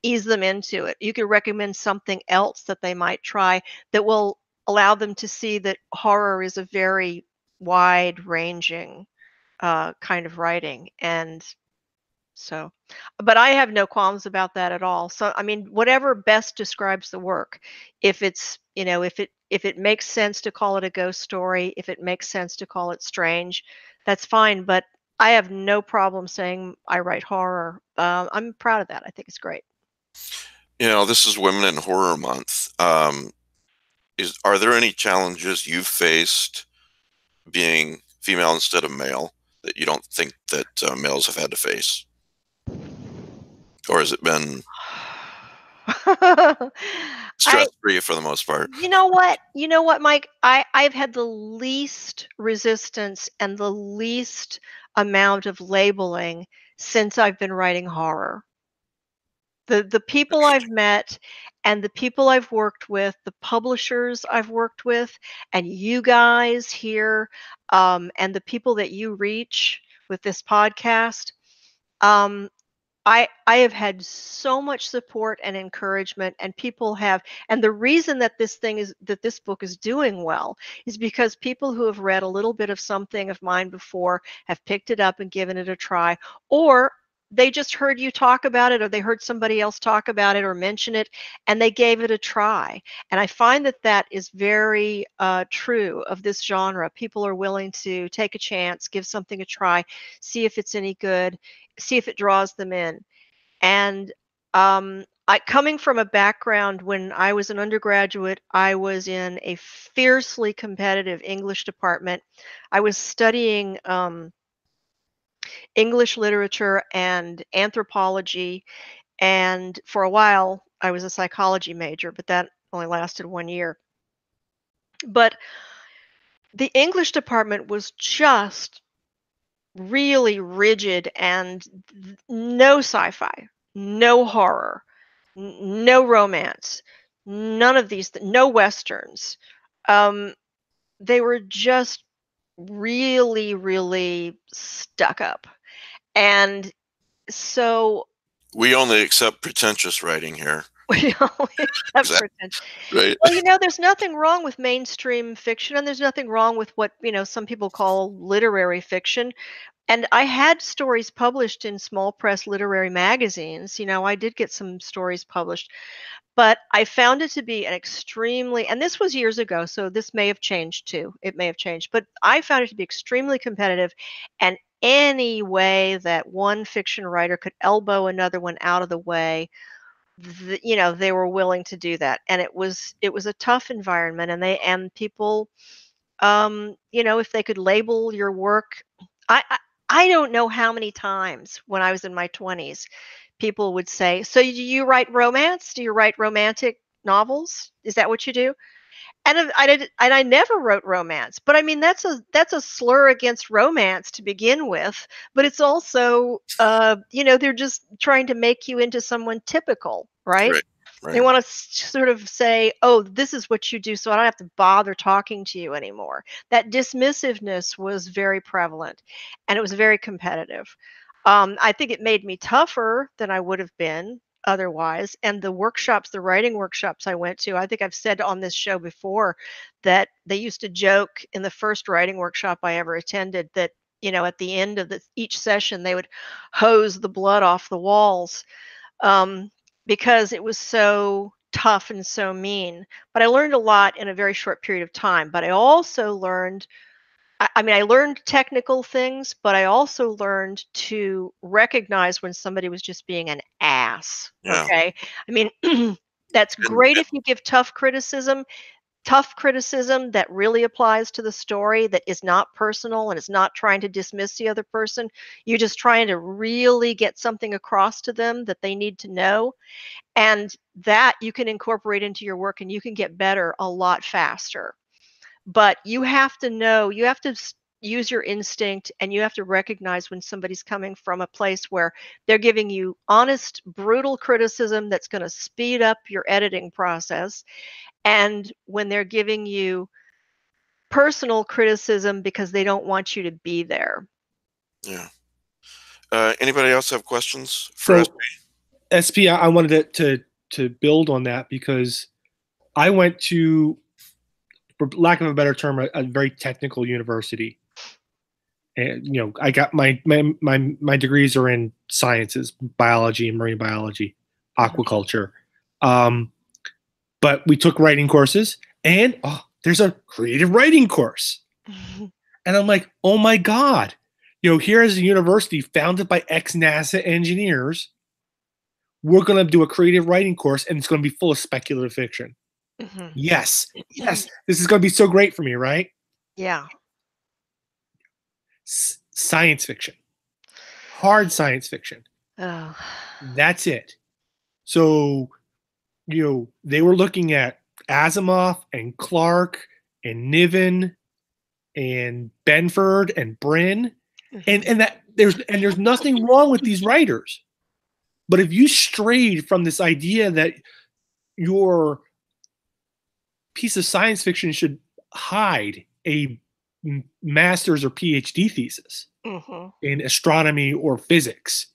ease them into it. You could recommend something else that they might try that will allow them to see that horror is a very wide-ranging kind of writing. And so, but I have no qualms about that at all. So, I mean, whatever best describes the work. If it's, if it makes sense to call it a ghost story, if it makes sense to call it strange, that's fine. But I have no problem saying I write horror. I'm proud of that. I think it's great. This is Women in Horror Month. Are there any challenges you've faced being female instead of male that you don't think that males have had to face? Or has it been stress-free for the most part? You know what, Mike? I've had the least resistance and the least amount of labeling since I've been writing horror. The people I've met and the people I've worked with, the publishers I've worked with, and you guys here, and the people that you reach with this podcast, I have had so much support and encouragement, and people have, and the reason that this book is doing well is because people who have read a little bit of something of mine before have picked it up and given it a try, or they just heard you talk about it, or they heard somebody else talk about it or mention it, and they gave it a try. And I find that is very true of this genre. People are willing to take a chance, give something a try, see if it's any good, see if it draws them in. And coming from a background when I was an undergraduate, I was in a fiercely competitive English department. I was studying English literature and anthropology, and for a while I was a psychology major, but that only lasted 1 year. But the English department was just really rigid and no sci-fi, no horror, no romance, none of these, no westerns. They were just really, really stuck up. And so we only accept pretentious writing here. we only accept pretentious. Right. Well, there's nothing wrong with mainstream fiction, and there's nothing wrong with what, some people call literary fiction. And I had stories published in small press literary magazines. I did get some stories published, but I found it to be an extremely, and this was years ago, so this may have changed too. It may have changed, but I found it to be extremely competitive. And any way that one fiction writer could elbow another one out of the way, they were willing to do that. And it was a tough environment, and people, if they could label your work, I don't know how many times when I was in my 20s, people would say, "So do you write romance? Do you write romantic novels? Is that what you do?" And I never wrote romance. But I mean, that's a slur against romance to begin with. But it's also, they're just trying to make you into someone typical, right? Right. They want to sort of say, "Oh, this is what you do, so I don't have to bother talking to you anymore." That dismissiveness was very prevalent, and it was very competitive. I think it made me tougher than I would have been otherwise. And the writing workshops I went to, I think I've said on this show before that they used to joke in the first writing workshop I ever attended that, at the end of each session, they would hose the blood off the walls. Because it was so tough and so mean. But I learned a lot in a very short period of time. But I also learned, I learned technical things, but I also learned to recognize when somebody was just being an ass. Yeah. Okay. I mean, that's great if you give tough criticism that really applies to the story, that is not personal and is not trying to dismiss the other person. You're just trying to really get something across to them that they need to know. And that you can incorporate into your work, and you can get better a lot faster. But you have to use your instinct, and you have to recognize when somebody's coming from a place where they're giving you honest, brutal criticism that's going to speed up your editing process, and when they're giving you personal criticism because they don't want you to be there. Yeah. Anybody else have questions for SP? SP, I wanted to build on that, because I went to, for lack of a better term, a very technical university. And I got my degrees are in sciences, biology and marine biology, aquaculture. But we took writing courses, and there's a creative writing course. And I'm like, oh my God, here is a university founded by ex-NASA engineers. We're going to do a creative writing course, and it's going to be full of speculative fiction. Mm-hmm. Yes. This is going to be so great for me, right? Yeah. Science fiction. Hard science fiction. Oh. That's it. So, they were looking at Asimov and Clarke and Niven and Benford and Brin, and that there's nothing wrong with these writers. But if you strayed from this idea that your piece of science fiction should hide a master's or PhD thesis in astronomy or physics,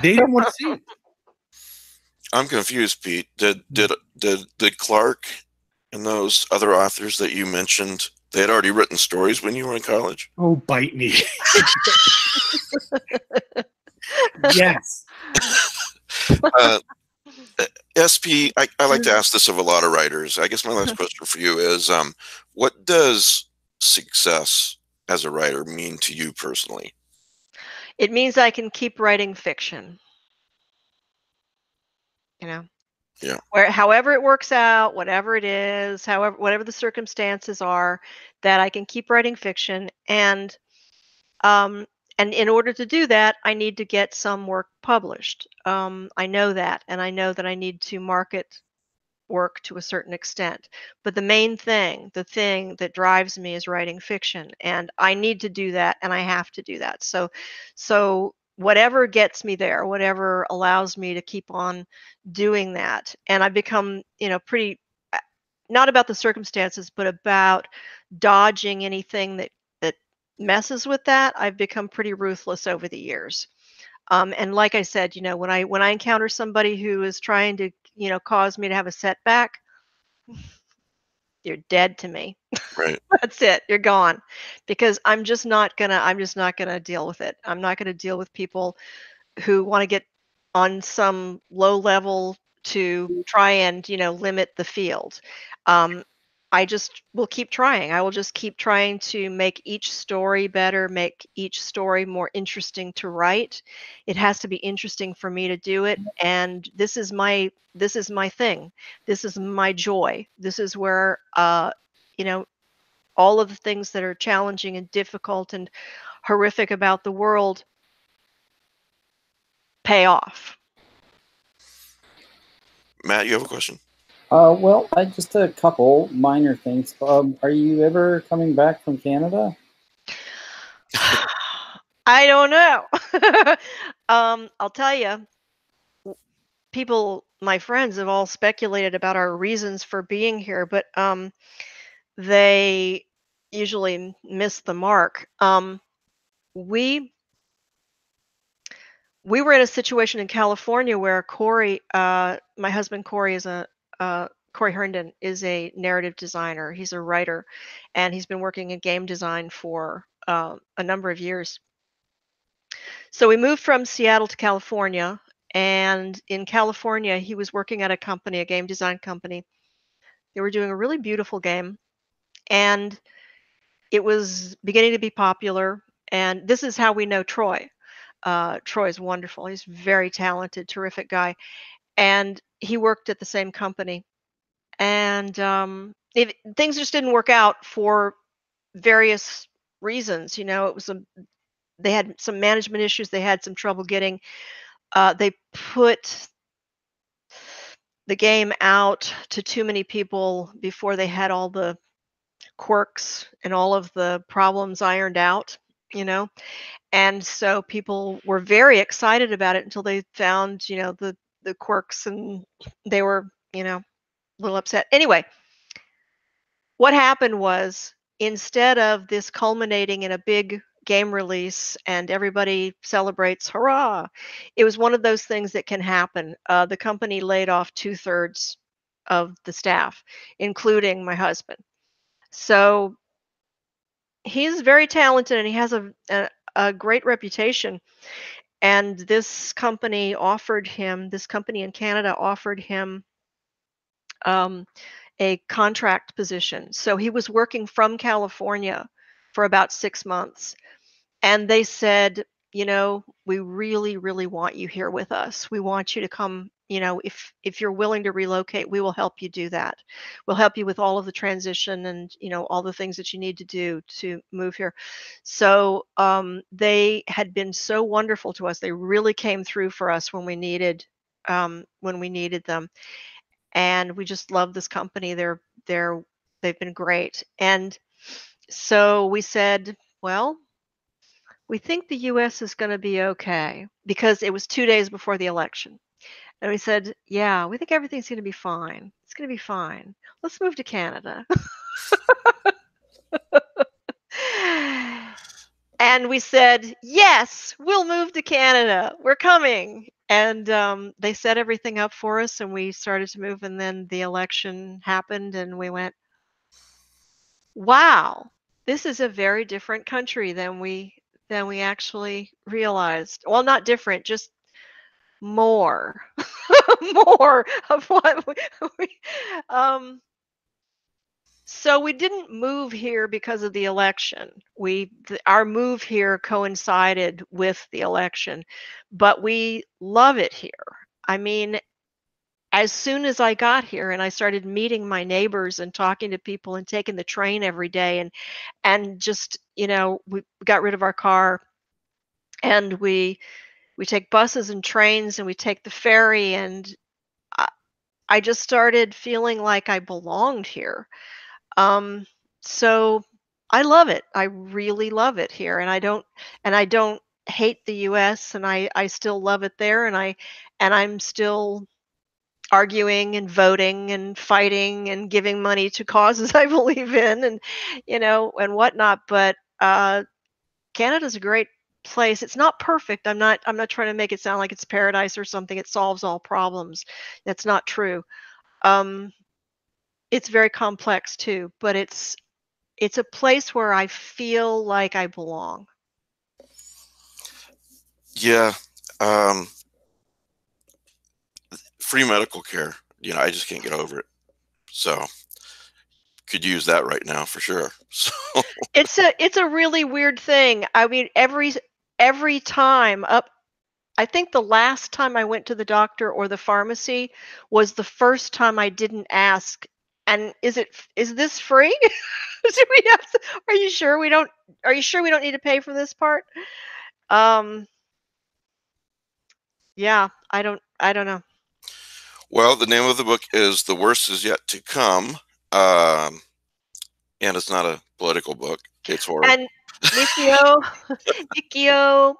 they don't want to see it. I'm confused, Pete. Did Clarke and those other authors that you mentioned, they had already written stories when you were in college? Oh, bite me. Yes. SP, I like to ask this of a lot of writers. I guess my last question for you is, what does success as a writer mean to you personally? It means I can keep writing fiction. Yeah. However it works out, whatever it is, whatever the circumstances are, that I can keep writing fiction. And in order to do that, I need to get some work published. I know that, and I know that I need to market work to a certain extent. But the main thing, the thing that drives me is writing fiction, and I need to do that, and I have to do that. So whatever gets me there, whatever allows me to keep on doing that, and I've become, pretty not about the circumstances, but about dodging anything that messes with that. I've become pretty ruthless over the years. And like I said, when I encounter somebody who is trying to, cause me to have a setback, you're dead to me. Right. That's it. You're gone, because I'm just not gonna deal with it. I'm not gonna deal with people who want to get on some low level to try and limit the field. I just will keep trying. I will just keep trying to make each story better, make each story more interesting to write. It has to be interesting for me to do it, and this is my thing. This is my joy. This is where all of the things that are challenging and difficult and horrific about the world pay off. Matt, you have a question? Well, I just a couple minor things. Are you ever coming back from Canada? I don't know. I'll tell you, my friends have all speculated about our reasons for being here, but they usually miss the mark. We were in a situation in California where Corey, my husband Corey, Corey Herndon is a narrative designer. He's a writer, and he's been working in game design for a number of years. So we moved from Seattle to California, and in California, he was working at a game design company. They were doing a really beautiful game, and it was beginning to be popular. And this is how we know Troy. Troy's wonderful. He's very talented, terrific guy. And he worked at the same company. And things just didn't work out for various reasons. They had some management issues. They had some trouble getting. They put the game out to too many people before they had all the quirks and all of the problems ironed out. And so people were very excited about it until they found, the quirks, and they were, a little upset. Anyway, what happened was, instead of this culminating in a big game release and everybody celebrates, hurrah, it was one of those things that can happen. The company laid off 2/3 of the staff, including my husband. So he's very talented, and he has a great reputation. And this company in Canada offered him a contract position. So he was working from California for about 6 months. And they said, we really, really want you here with us. We want you to come, if you're willing to relocate, we will help you do that. We'll help you with all of the transition and, all the things that you need to do to move here. So they had been so wonderful to us. They really came through for us when we needed them. And we just love this company. They've been great. And so we said, well, we think the US is going to be okay, because it was 2 days before the election. And we said, yeah, we think everything's going to be fine. It's going to be fine. Let's move to Canada. And we said, yes, we'll move to Canada. We're coming. And they set everything up for us, and we started to move. And then the election happened, and we went, wow, this is a very different country than we actually realized. Well, not different, just more, more of what we so we didn't move here because of the election. Our move here coincided with the election, but we love it here. I mean, as soon as I got here and I started meeting my neighbors and talking to people and taking the train every day, and just, we got rid of our car, and we take buses and trains, and we take the ferry, and I just started feeling like I belonged here. So I love it. I really love it here, and I don't hate the U.S. and I still love it there, and I'm still arguing and voting and fighting and giving money to causes I believe in, and and whatnot. But Canada's a great place. It's not perfect. I'm not trying to make it sound like it's paradise or something. It solves all problems. That's not true. Um, it's very complex too, but it's a place where I feel like I belong. Yeah. Free medical care. I just can't get over it. So could use that right now for sure. So It's a really weird thing. I mean, every time up, I think the last time I went to the doctor or the pharmacy was the first time I didn't ask. And is this free? Do we have to, are you sure we don't need to pay for this part? Yeah, I don't know. Well, the name of the book is The Worst Is Yet to Come. And it's not a political book. It's horror. And Mikio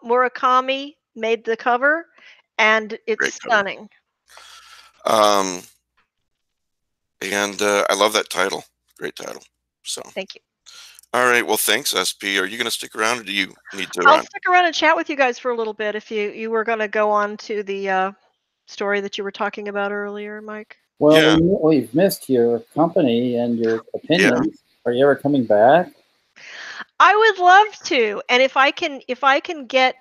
Murakami made the cover, and it's Great cover. stunning. And I love that title. Great title. So Thank you. all right. Well, thanks, SP. Are you going to stick around, or do you need to I'll run? stick around and chat with you guys for a little bit if you were going to go on to the story that you were talking about earlier, Mike. Well, Yeah. we've missed your company and your opinions. Are you ever coming back? I would love to, and if I can get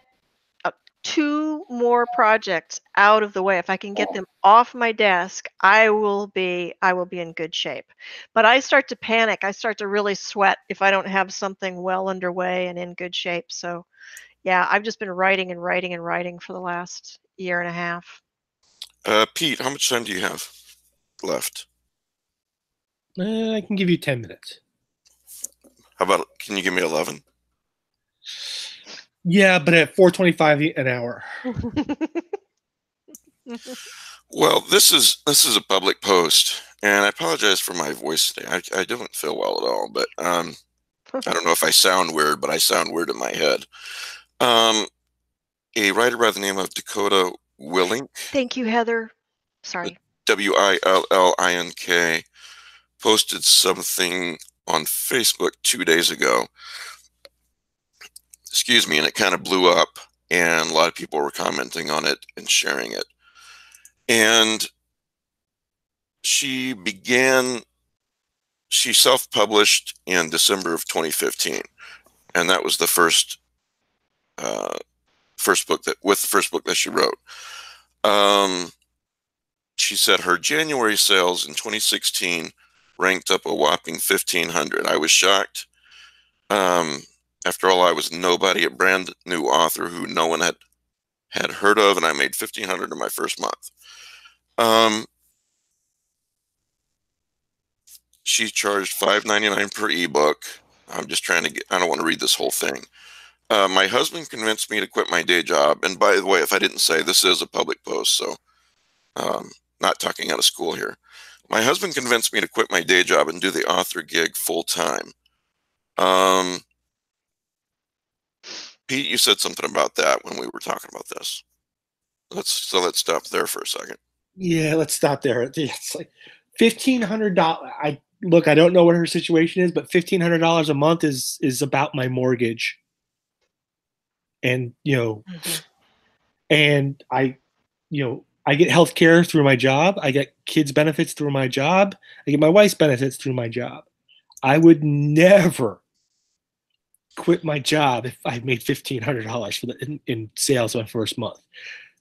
2 more projects out of the way, if I can get them off my desk, I will be in good shape. But I start to panic. I start to really sweat if I don't have something well underway and in good shape. So, yeah, I've just been writing and writing and writing for the last year and a half. Pete, how much time do you have left? I can give you 10 minutes. How about, can you give me 11? Yeah, but at $4.25 an hour. Well, this is a public post, and I apologize for my voice today. I don't feel well at all, but I don't know if I sound weird, but I sound weird in my head. A writer by the name of Dakota Willink. Thank you, Heather. Sorry. Willink posted something on Facebook 2 days ago. Excuse me, and it kind of blew up, and a lot of people were commenting on it and sharing it. And she self-published in December of 2015, and that was the first book that she wrote. She said her January sales in 2016 ranked up a whopping 1,500. I was shocked. After all, I was nobody, a brand new author who no one had heard of, and I made 1,500 in my first month. She charged $5.99 per ebook. I'm just trying to I don't want to read this whole thing. My husband convinced me to quit my day job. And by the way, if I didn't say, this is a public post, so not talking out of school here. My husband convinced me to quit my day job and do the author gig full time. Pete, you said something about that when we were talking about this. Let's stop there for a second. Yeah, let's stop there. It's like $1,500. I don't know what her situation is, but $1,500 a month is about my mortgage. And and I get health care through my job. I get kids' benefits through my job. I get my wife's benefits through my job. I would never quit my job if I made $1,500 in sales my first month.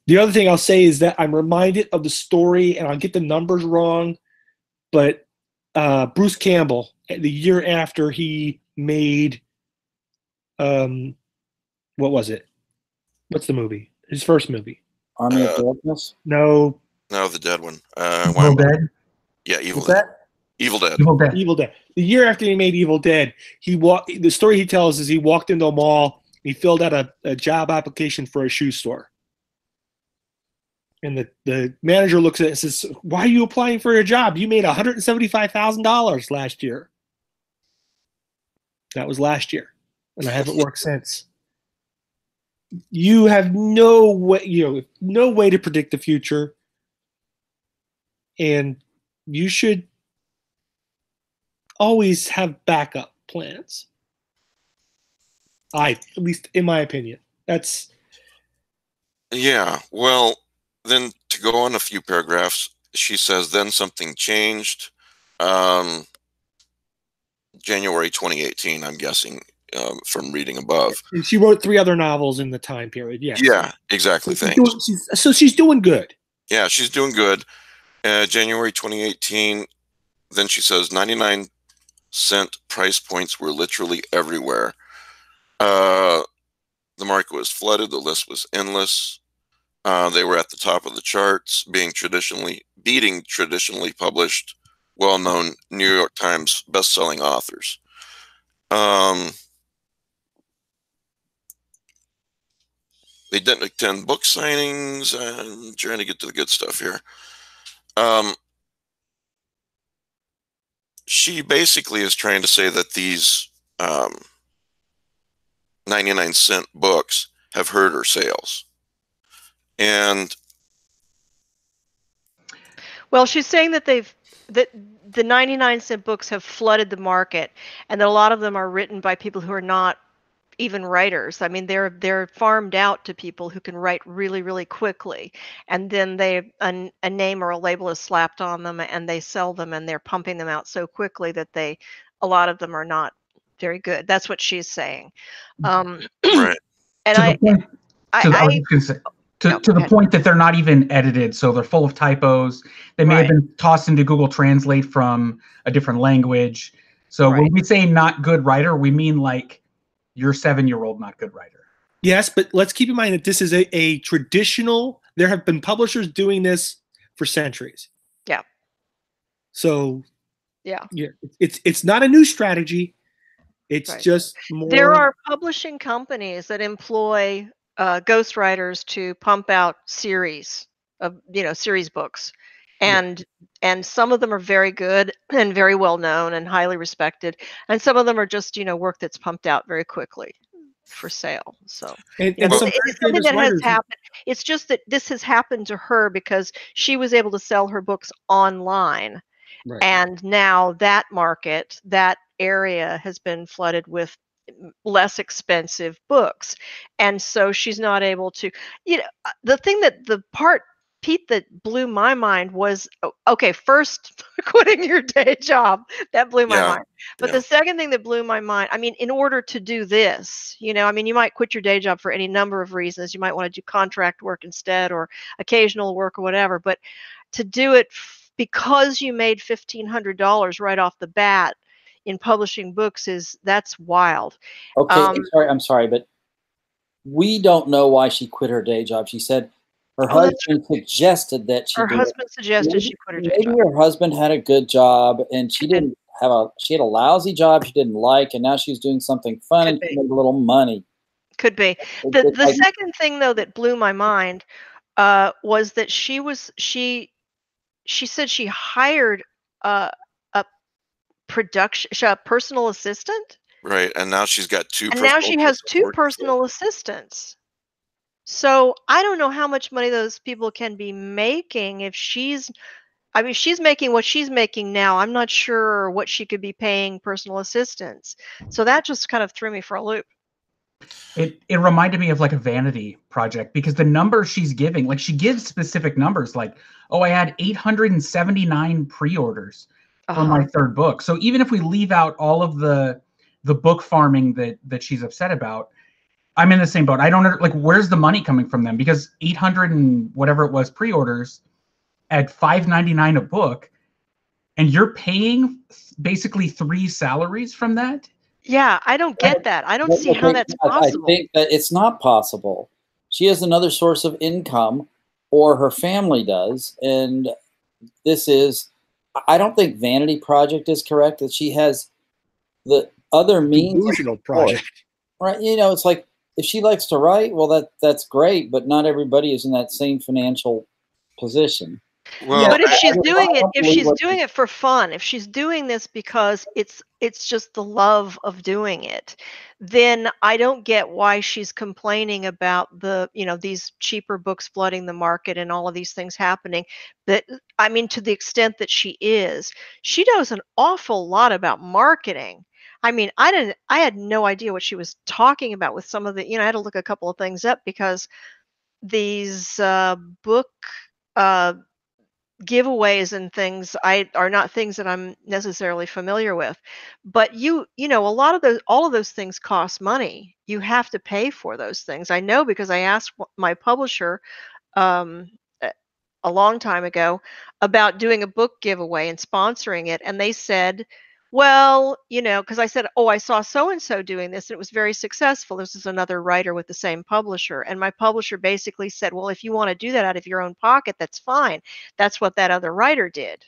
The other thing I'll say is that I'm reminded of the story, and I'll get the numbers wrong, but Bruce Campbell, the year after he made, what was it? What's the movie? His first movie? Army of Darkness? No, the dead one. Evil Dead? Yeah, Evil What's Dead. that? Evil Dead. Evil Dead. The year after he made Evil Dead, the story he tells is he walked into a mall, he filled out a job application for a shoe store. And the manager looks at it and says, "Why are you applying for a job? You made $175,000 last year." That was last year, and I haven't worked since. You have no way to predict the future, and you should always have backup plans. At least in my opinion, that's. Yeah, well, then to go on a few paragraphs, she says, then something changed. January 2018, I'm guessing, from reading above. And she wrote 3 other novels in the time period. Yes. Yeah, exactly. So Thanks. She's doing good. Yeah, she's doing good. January 2018, then she says 99-cent price points were literally everywhere. The market was flooded. The list was endless. They were at the top of the charts, beating traditionally published, well-known New York Times best-selling authors. They didn't attend book signings. I'm trying to get to the good stuff here. She basically is trying to say that these 99-cent books have hurt her sales. And well, she's saying that the 99-cent books have flooded the market, and that a lot of them are written by people who are not even writers. I mean, they're farmed out to people who can write really, really quickly, and then a name or a label is slapped on them, and they sell them, and they're pumping them out so quickly that a lot of them are not very good. That's what she's saying. right. And to the point that they're not even edited, so they're full of typos. They may have been tossed into Google Translate from a different language. So when we say not good writer, we mean like your 7-year-old not good writer. Yes, but let's keep in mind that this is a traditional. There have been publishers doing this for centuries. Yeah. So yeah, it's not a new strategy. It's just more. There are publishing companies that employ ghostwriters to pump out series of series books, and some of them are very good and very well known and highly respected, and some of them are just work that's pumped out very quickly for sale. So and it's something that has happened. It's just that this has happened to her because she was able to sell her books online, and now that market, that area has been flooded with less expensive books, and so she's not able to. The part, Pete, that blew my mind was, okay, first quitting your day job, that blew my mind. But the second thing that blew my mind, I mean, in order to do this, you might quit your day job for any number of reasons. You might want to do contract work instead, or occasional work, or whatever. But to do it because you made $1,500 right off the bat in publishing books, that's wild. Okay, I'm sorry, but we don't know why she quit her day job. She said her husband suggested that she. Her husband suggested she quit her day job. Maybe her husband had a good job, and she had a lousy job she didn't like, and now she's doing something fun and made a little money. Could be. The second thing, though, that blew my mind was that she said she hired a personal assistant. Right, and now she's got two. And now she has 2 personal assistants. So I don't know how much money those people can be making if she's making what she's making now. I'm not sure what she could be paying personal assistants. So that just kind of threw me for a loop. It reminded me of like a vanity project, because the numbers she's giving, like she gives specific numbers, like, oh, I had 879 pre-orders for my 3rd book. So even if we leave out all of the book farming that she's upset about, I'm in the same boat. I don't know, like, where's the money coming from them? Because 800 and whatever it was pre-orders at $5.99 a book, and you're paying basically 3 salaries from that. Yeah, I don't get that. I don't see how that's possible. I think that it's not possible. She has another source of income, or her family does, and this is. I don't think Vanity Project is correct. That she has the other means. Delusional project, right? It's like, if she likes to write, well, that's great, but not everybody is in that same financial position. Well, But if she's I doing it, don't if believe she's what doing it for fun, if she's doing this because it's just the love of doing it, then I don't get why she's complaining about these cheaper books flooding the market and all of these things happening. That I mean, to the extent that she knows an awful lot about marketing. I mean, I had no idea what she was talking about with some of the, I had to look a couple of things up because these book uh, giveaways and things are not things that I'm necessarily familiar with. But a lot of those all of those things cost money. You have to pay for those things. I know because I asked my publisher um a a long time ago about doing a book giveaway and sponsoring it, and they said, well, because I said, oh, I saw so and so doing this and it was very successful. This is another writer with the same publisher, and my publisher basically said, well, if you want to do that out of your own pocket, that's fine. That's what that other writer did.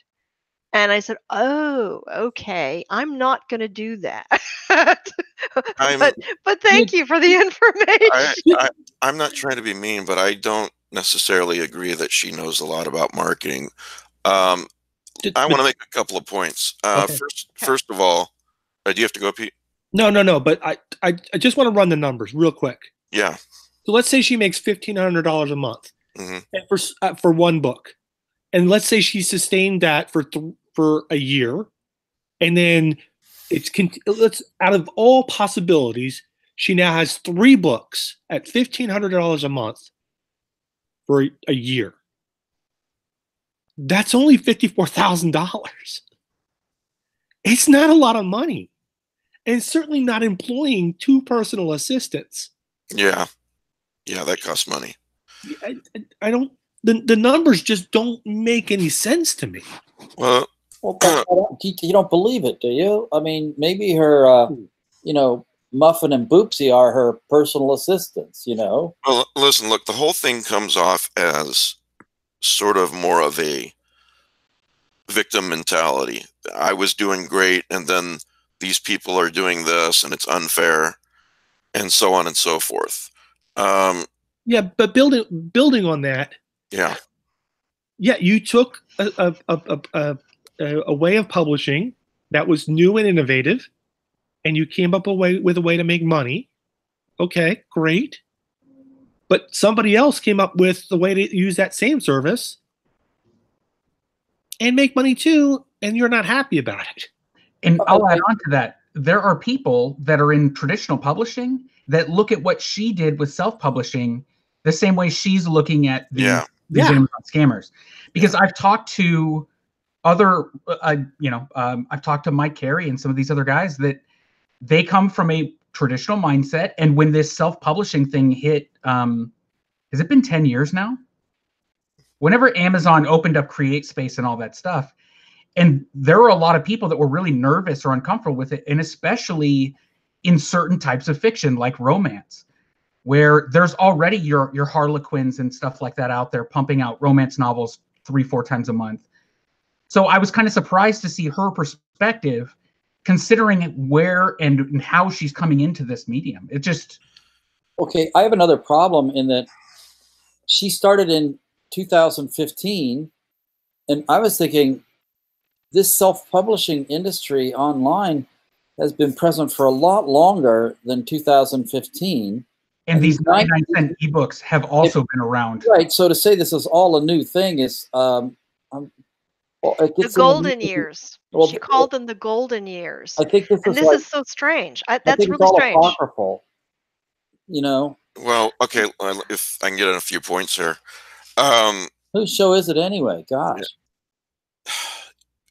And I said, oh, okay, I'm not going to do that. I'm but thank you for the I, information. I'm not trying to be mean, but I don't necessarily agree that she knows a lot about marketing. I want to make a couple of points. Okay. First of all, do you have to go, Pete? No. But I just want to run the numbers real quick. Yeah. So let's say she makes $1,500 a month Mm-hmm. for one book, and let's say she sustained that for a year, and then let's out of all possibilities, she now has 3 books at $1,500 a month for a year. That's only $54,000. It's not a lot of money, and certainly not employing 2 personal assistants. Yeah, that costs money. I don't. The numbers just don't make any sense to me. Well, you don't believe it, do you? I mean, maybe her, Muffin and Boopsy are her personal assistants. Well, listen, look, the whole thing comes off as sort of more of a victim mentality. I was doing great, and then these people are doing this, and it's unfair, and so on and so forth. Yeah, but building on that. Yeah, you took a way of publishing that was new and innovative, and you came up with a way to make money. Okay, great. But somebody else came up with the way to use that same service and make money too, and you're not happy about it. And I'll add on to that. There are people that are in traditional publishing that look at what she did with self-publishing the same way she's looking at these Amazon scammers. Because I've talked to other, I've talked to Mike Carey and some of these other guys that they come from a traditional mindset. And when this self-publishing thing hit, has it been 10 years now? Whenever Amazon opened up Create Space and all that stuff, and there were a lot of people that were really nervous or uncomfortable with it, and especially in certain types of fiction like romance, where there's already your Harlequins and stuff like that out there pumping out romance novels 3-4 times a month. So I was kind of surprised to see her perspective, considering where and how she's coming into this medium. It just... Okay, I have another problem in that she started in 2015, and I was thinking this self-publishing industry online has been present for a lot longer than 2015. And these 99-cent ebooks have also been around. Right. So to say this is all a new thing is the golden years. Well, she called them the golden years. I think this is so strange. That's really strange. Apocryphal, Well, okay. If I can get in a few points here. Whose show is it anyway? Gosh.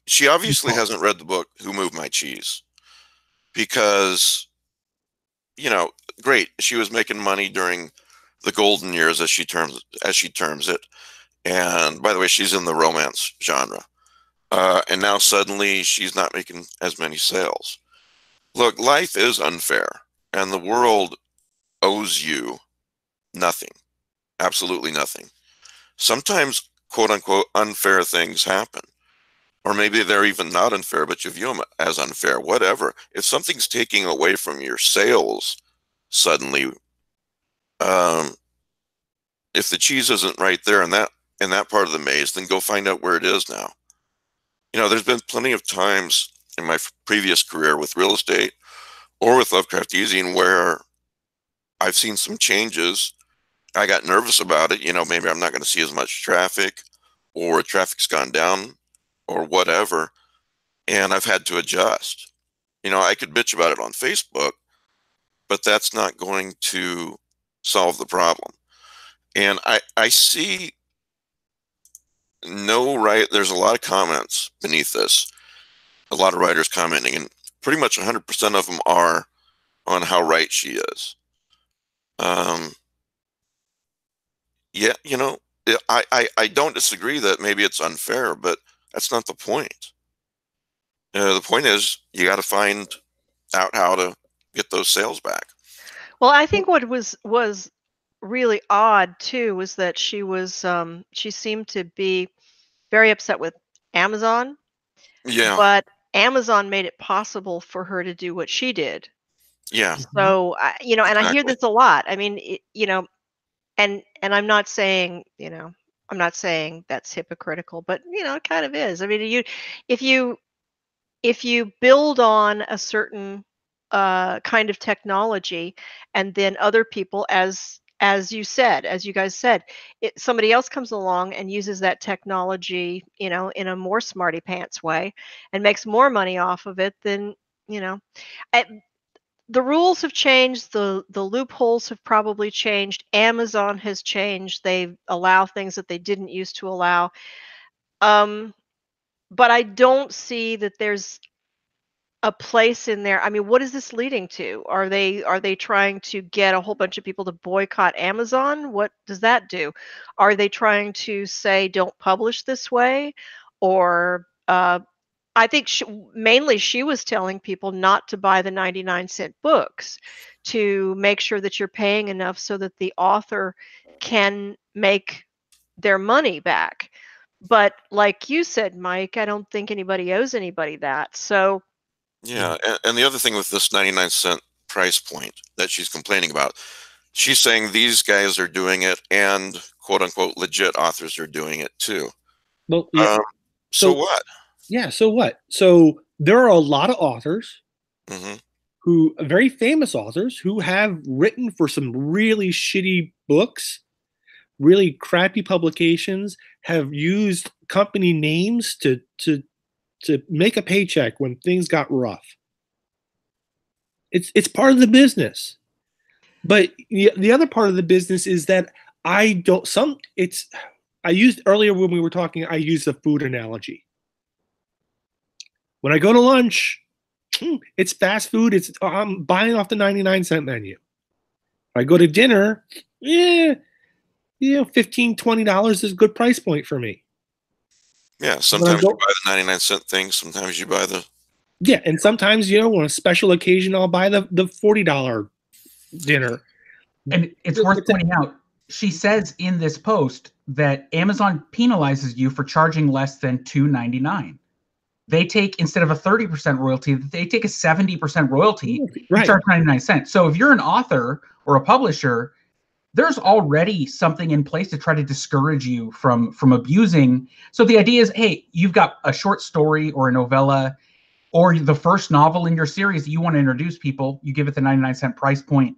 She obviously hasn't read the book Who Moved My Cheese, because, great, she was making money during the golden years, as she terms it. And by the way, she's in the romance genre. And now suddenly she's not making as many sales. Look, life is unfair, and the world owes you nothing, absolutely nothing. Sometimes, quote unquote, unfair things happen. Or maybe they're even not unfair, but you view them as unfair, whatever. If something's taking away from your sales suddenly, if the cheese isn't right there and that in that part of the maze, then go find out where it is now. You know, there's been plenty of times in my previous career with real estate or with Lovecraft eZine where I've seen some changes. I got nervous about it. You know, maybe I'm not going to see as much traffic, or traffic's gone down, or whatever. And I've had to adjust. You know, I could bitch about it on Facebook, but that's not going to solve the problem. And I see there's a lot of comments beneath this, a lot of writers commenting, and pretty much 100% of them are on how right she is. Yeah, you know, I don't disagree that maybe it's unfair, but that's not the point. The point is you got to find out how to get those sales back. Well, I think what was really odd too was that she seemed to be very upset with Amazon, Yeah, but Amazon made it possible for her to do what she did. yeah, So, you know, and I hear exactly. this a lot. I mean, you know, and I'm not saying, you know, I'm not saying that's hypocritical, but you know, it kind of is. I mean, if you if you build on a certain kind of technology, and then other people, as you said, as you guys said, somebody else comes along and uses that technology, you know, in a more smarty pants way, and makes more money off of it, then you know, I, the rules have changed, the loopholes have probably changed, Amazon has changed, they allow things that they didn't used to allow. um but I don't see that there's a place in there. I mean, what is this leading to? Are they trying to get a whole bunch of people to boycott Amazon? What does that do? Are they trying to say don't publish this way? Or I think mainly she was telling people not to buy the 99-cent books, to make sure that you're paying enough so that the author can make their money back. But like you said, Mike, I don't think anybody owes anybody that. So Yeah, and the other thing with this 99-cent price point that she's complaining about, she's saying these guys are doing it, and quote unquote legit authors are doing it too. Well, yeah. So what? Yeah, so what? So there are a lot of authors who, very famous authors, who have written for some really shitty books, really crappy publications, have used company names to make a paycheck when things got rough. It's part of the business. But the other part of the business is that I used earlier when we were talking, I used a food analogy. When I go to lunch, it's fast food. I'm buying off the 99-cent menu. If I go to dinner, $15, $20 is a good price point for me. Yeah, sometimes you buy the 99-cent thing, sometimes you buy the... Yeah, and sometimes, on a special occasion, I'll buy the $40 dinner. And it's worth pointing out, she says in this post that Amazon penalizes you for charging less than $2.99. They take, instead of a 30% royalty, they take a 70% royalty. Right. You charge 99 cents. So if you're an author or a publisher, there's already something in place to try to discourage you from abusing. So the idea is, hey, you've got a short story or a novella or the first novel in your series that you want to introduce people, you give it the 99-cent price point.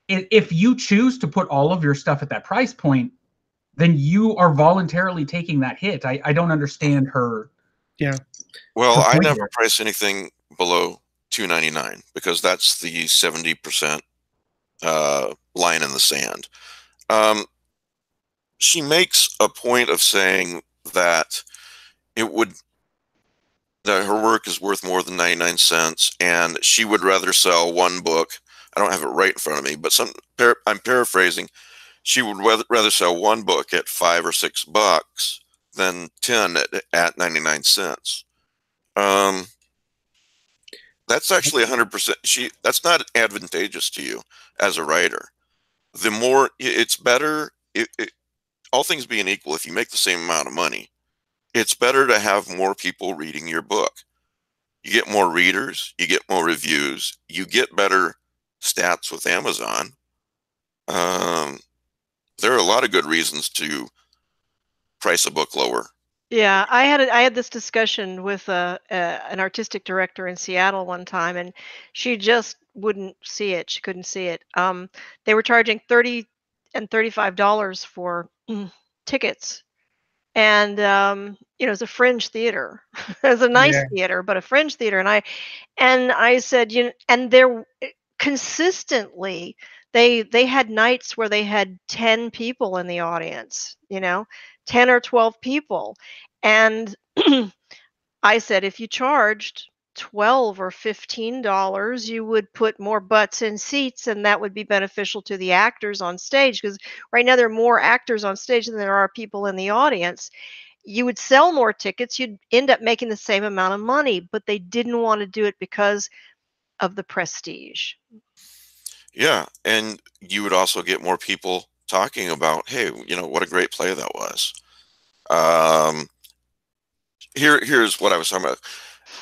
If you choose to put all of your stuff at that price point, then you are voluntarily taking that hit. I don't understand her. Yeah. Well, I never price anything below $2.99 because that's the 70% line in the sand. She makes a point of saying that that her work is worth more than 99 cents, and she would rather sell one book. I don't have it right in front of me, but I'm paraphrasing. She would rather sell one book at $5 or $6 than 10 at 99 cents. That's actually 100%. That's not advantageous to you as a writer. The more it's better, all things being equal, if you make the same amount of money, it's better to have more people reading your book. You get more readers, you get more reviews, you get better stats with Amazon. There are a lot of good reasons to price a book lower. Yeah, I had this discussion with an artistic director in Seattle one time, and she just wouldn't see it. She couldn't see it. They were charging $30 and $35 for tickets, and it's a fringe theater. It's a nice theater, but a fringe theater. And I said, and they're consistently they had nights where they had 10 people in the audience, 10 or 12 people. And I said, if you charged $12 or $15, you would put more butts in seats, and that would be beneficial to the actors on stage, because right now there are more actors on stage than there are people in the audience. You would sell more tickets, you'd end up making the same amount of money, but they didn't want to do it because of the prestige. Yeah, and you would also get more people talking about, hey, what a great play that was. Here's what I was talking about.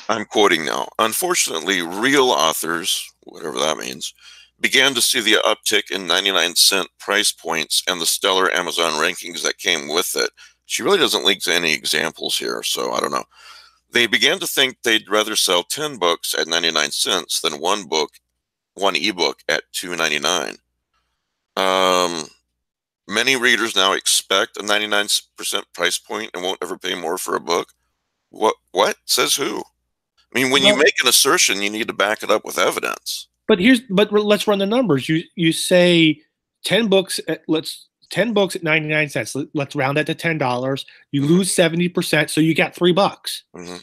I'm quoting now. Unfortunately, real authors, whatever that means, began to see the uptick in 99-cent price points and the stellar Amazon rankings that came with it. She really doesn't link to any examples here, so I don't know. They began to think they'd rather sell 10 books at 99 cents than one ebook at $2.99. Many readers now expect a 99% price point and won't ever pay more for a book. What? Says who? I mean, when you make an assertion, you need to back it up with evidence. But let's run the numbers. You say 10 books at 99 cents. Let's round that to $10. You lose 70%, so you got $3.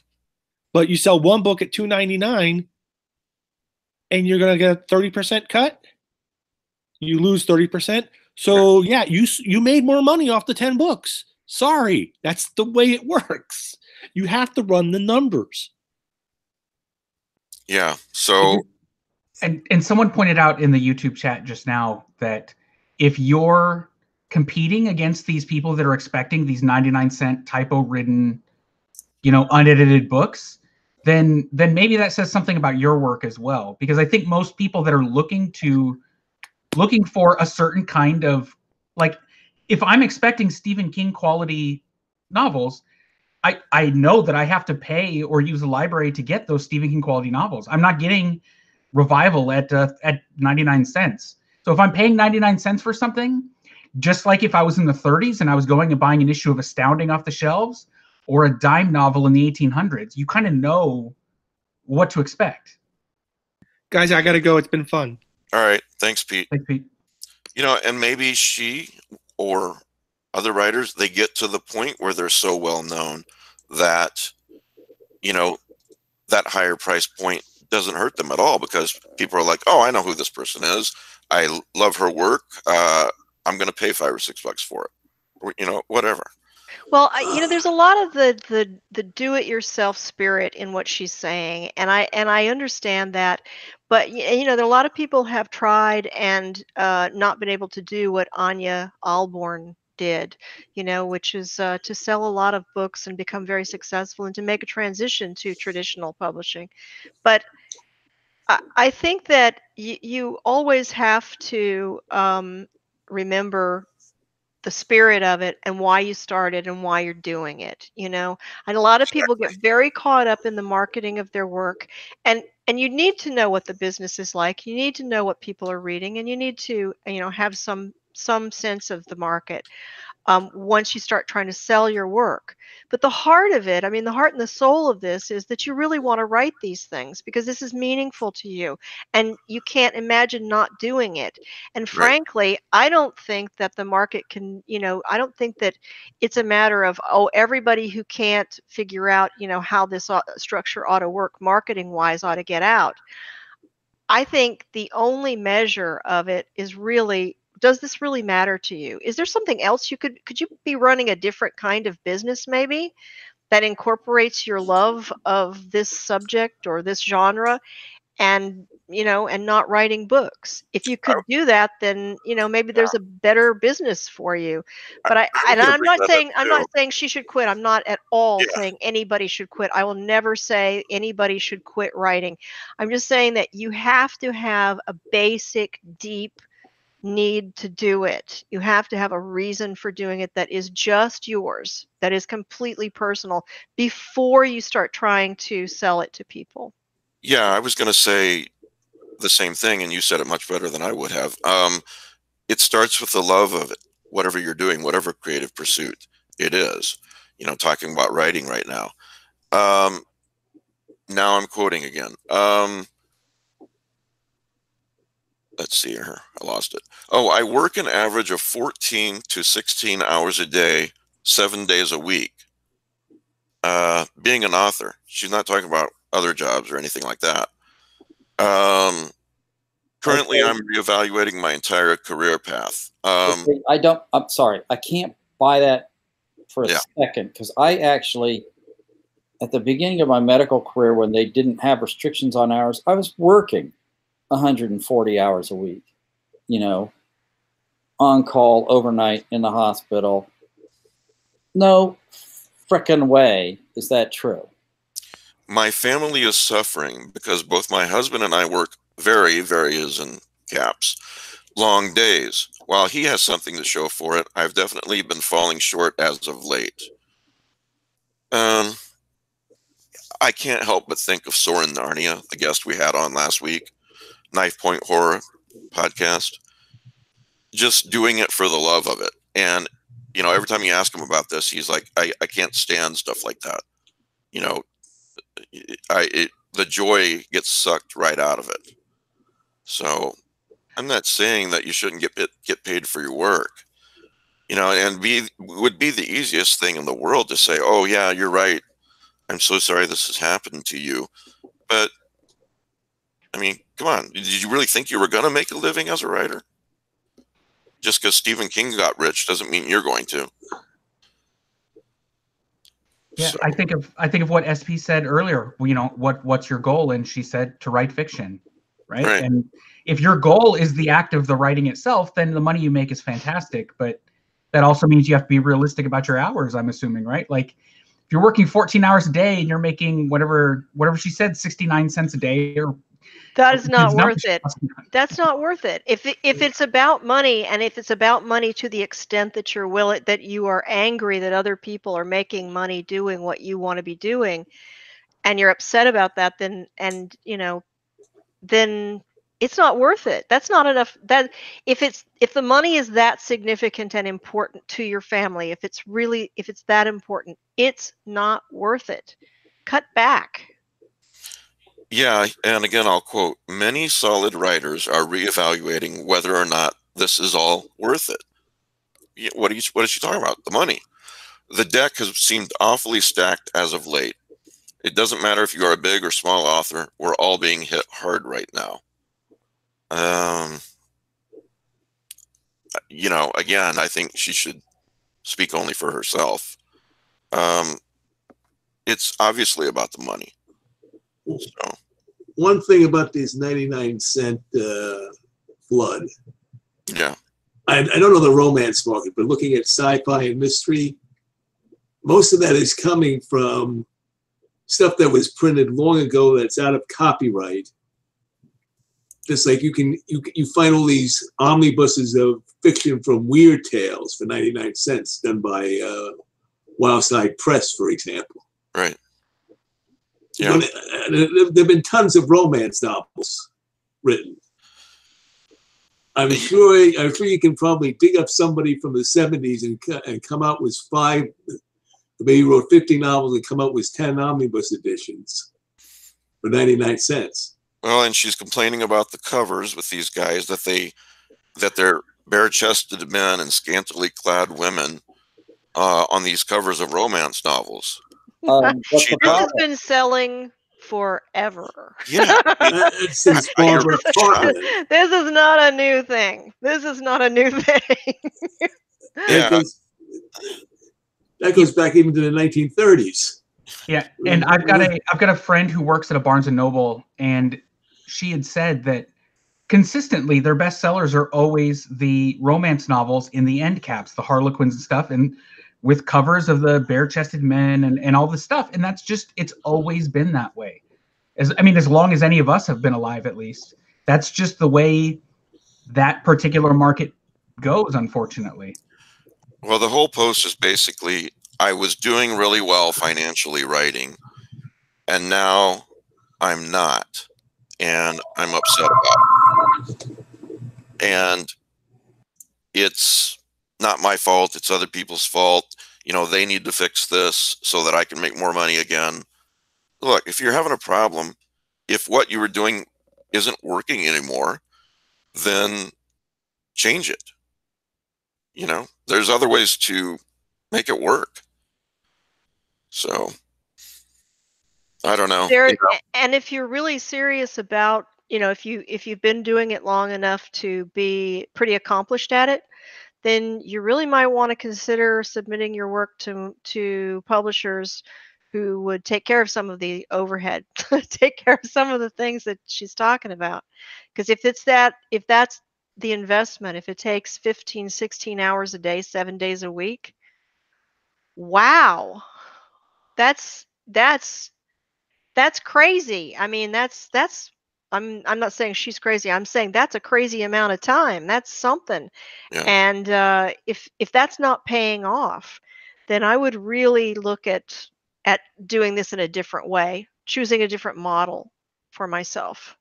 But you sell one book at $2.99, and you're gonna get a 30% cut. You lose 30%. So yeah, you made more money off the 10 books. Sorry, that's the way it works. You have to run the numbers. Yeah. So, and someone pointed out in the YouTube chat just now that if you're competing against these people that are expecting these 99-cent typo-ridden, unedited books, then maybe that says something about your work as well. Because I think most people that are looking for a certain kind of, like, if I'm expecting Stephen King quality novels, I know that I have to pay or use a library to get those Stephen King quality novels. I'm not getting Revival at 99 cents. So if I'm paying 99 cents for something, just like if I was in the 30s and I was going and buying an issue of Astounding off the shelves or a dime novel in the 1800s, you kind of know what to expect. Guys, I got to go. It's been fun. All right. Thanks, Pete. Thanks, Pete. And maybe she or other writers, they get to the point where they're so well known that, that higher price point doesn't hurt them at all, because people are like, oh, I know who this person is. I love her work. I'm going to pay $5 or $6 for it. Or, whatever. Well, there's a lot of the do-it-yourself spirit in what she's saying, and I understand that, but there are a lot of people have tried and not been able to do what Anya Alborn did, which is to sell a lot of books and become very successful and to make a transition to traditional publishing. But I think that you always have to remember the spirit of it and why you started and why you're doing it, and a lot of people get very caught up in the marketing of their work, and you need to know what the business is like. You need to know what people are reading, and you need to have some sense of the market once you start trying to sell your work. But the heart of it, the heart and the soul of this is that you really want to write these things because this is meaningful to you and you can't imagine not doing it. And frankly, I don't think that the market can, I don't think that it's a matter of, everybody who can't figure out, how this structure ought to work marketing wise ought to get out. I think the only measure of it is really, does this really matter to you? Is there something else could you be running a different kind of business maybe that incorporates your love of this subject or this genre and not writing books? If you could do that, then maybe there's a better business for you. But I'm not saying she should quit. I'm not at all saying anybody should quit. I will never say anybody should quit writing. I'm just saying that you have to have a basic, deep need to do it. You have to have a reason for doing it that is just yours, that is completely personal, before you start trying to sell it to people. Yeah, I was going to say the same thing, and you said it much better than I would have. It starts with the love of it, whatever you're doing, whatever creative pursuit it is. You know, talking about writing right now. Now I'm quoting again. Let's see here. I lost it. Oh, I work an average of 14 to 16 hours a day, 7 days a week. Being an author. She's not talking about other jobs or anything like that. Currently, I'm reevaluating my entire career path. I'm sorry. I can't buy that for a second, because I actually, at the beginning of my medical career, when they didn't have restrictions on hours, I was working 140 hours a week, you know, on call overnight in the hospital. No frickin' way is that true. My family is suffering because both my husband and I work very is in caps, long days. While he has something to show for it, I've definitely been falling short as of late. I can't help but think of Soren Narnia, the guest we had on last week, Knife Point Horror podcast, just doing it for the love of it. And, you know, every time you ask him about this, he's like, I can't stand stuff like that. You know, the joy gets sucked right out of it. So I'm not saying that you shouldn't get paid for your work, you know, and would be the easiest thing in the world to say, oh yeah, you're right, I'm so sorry this has happened to you. But I mean, come on, did you really think you were going to make a living as a writer? Just because Stephen King got rich doesn't mean you're going to. Yeah, so. I think of what SP said earlier. You know, what's your goal? And she said to write fiction, right? And if your goal is the act of the writing itself, then the money you make is fantastic. But that also means you have to be realistic about your hours, I'm assuming, right? Like if you're working 14 hours a day and you're making whatever she said, 69 cents a day, or that is not worth it. That's not worth it. If it's about money, and if it's about money to the extent that you're willing, that you are angry that other people are making money doing what you want to be doing, and you're upset about that, then it's not worth it. That's not enough. That if the money is that significant and important to your family, if it's that important, it's not worth it. Cut back. Yeah, and again, I'll quote, many solid writers are reevaluating whether or not this is all worth it. What is she talking about? The money. The deck has seemed awfully stacked as of late. It doesn't matter if you are a big or small author, we're all being hit hard right now. You know, again, I think she should speak only for herself. It's obviously about the money. So. One thing about this 99-cent flood. Yeah. I don't know the romance market, but looking at sci-fi and mystery, most of that is coming from stuff that was printed long ago that's out of copyright. Just like you find all these omnibuses of fiction from Weird Tales for 99 cents done by Wildside Press, for example. Right. Yeah. There have been tons of romance novels written. I'm sure you can probably dig up somebody from the 70s and come out with maybe wrote 50 novels and come out with 10 omnibus editions for 99 cents. Well, and she's complaining about the covers with these guys that they're bare-chested men and scantily clad women on these covers of romance novels. This has been selling forever. Yeah. Since Barbara Parker. This is not a new thing. Yeah. That goes back even to the 1930s. Yeah, and I've got a friend who works at a Barnes and Noble, and she had said that consistently their best sellers are always the romance novels in the end caps, the Harlequins and stuff, and with covers of the bare-chested men and all this stuff. And that's just, it's always been that way. As long as any of us have been alive, at least. That's just the way that particular market goes, unfortunately. Well, the whole post is basically, I was doing really well financially writing, and now I'm not, and I'm upset about it. And it's not my fault, it's other people's fault. You know, they need to fix this so that I can make more money again. Look, if you're having a problem, if what you were doing isn't working anymore, then change it. You know, there's other ways to make it work. So I don't know. And if you're really serious about, you know, if you've been doing it long enough to be pretty accomplished at it, then you really might want to consider submitting your work to publishers who would take care of some of the overhead, take care of some of the things that she's talking about. Because if that's the investment, if it takes 15, 16 hours a day, 7 days a week, wow, that's crazy. I mean, I'm not saying she's crazy. I'm saying that's a crazy amount of time. That's something. Yeah. And if that's not paying off, then I would really look at doing this in a different way, choosing a different model for myself.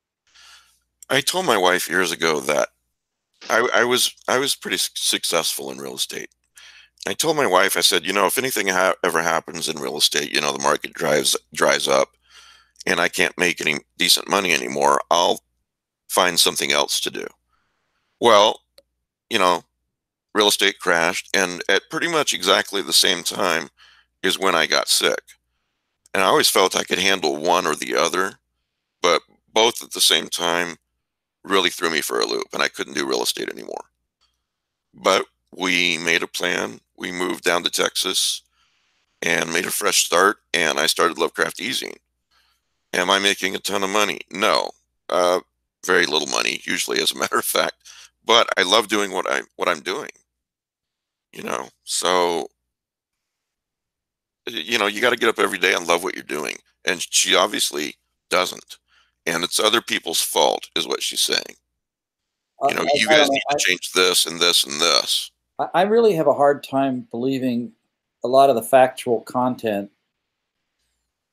I told my wife years ago that I was pretty successful in real estate. I told my wife, I said, you know, if anything ever happens in real estate, you know, the market dries up and I can't make any decent money anymore, I'll find something else to do. Well, you know, real estate crashed, and at pretty much exactly the same time is when I got sick. And I always felt I could handle one or the other, but both at the same time really threw me for a loop, and I couldn't do real estate anymore. But we made a plan. We moved down to Texas and made a fresh start, and I started Lovecraft eZine. Am I making a ton of money? No, very little money, usually, as a matter of fact. But I love doing what I'm doing. You know, so you know, you got to get up every day and love what you're doing, and she obviously doesn't, and it's other people's fault, is what she's saying. You know, you guys need to change this and this and this. I really have a hard time believing a lot of the factual content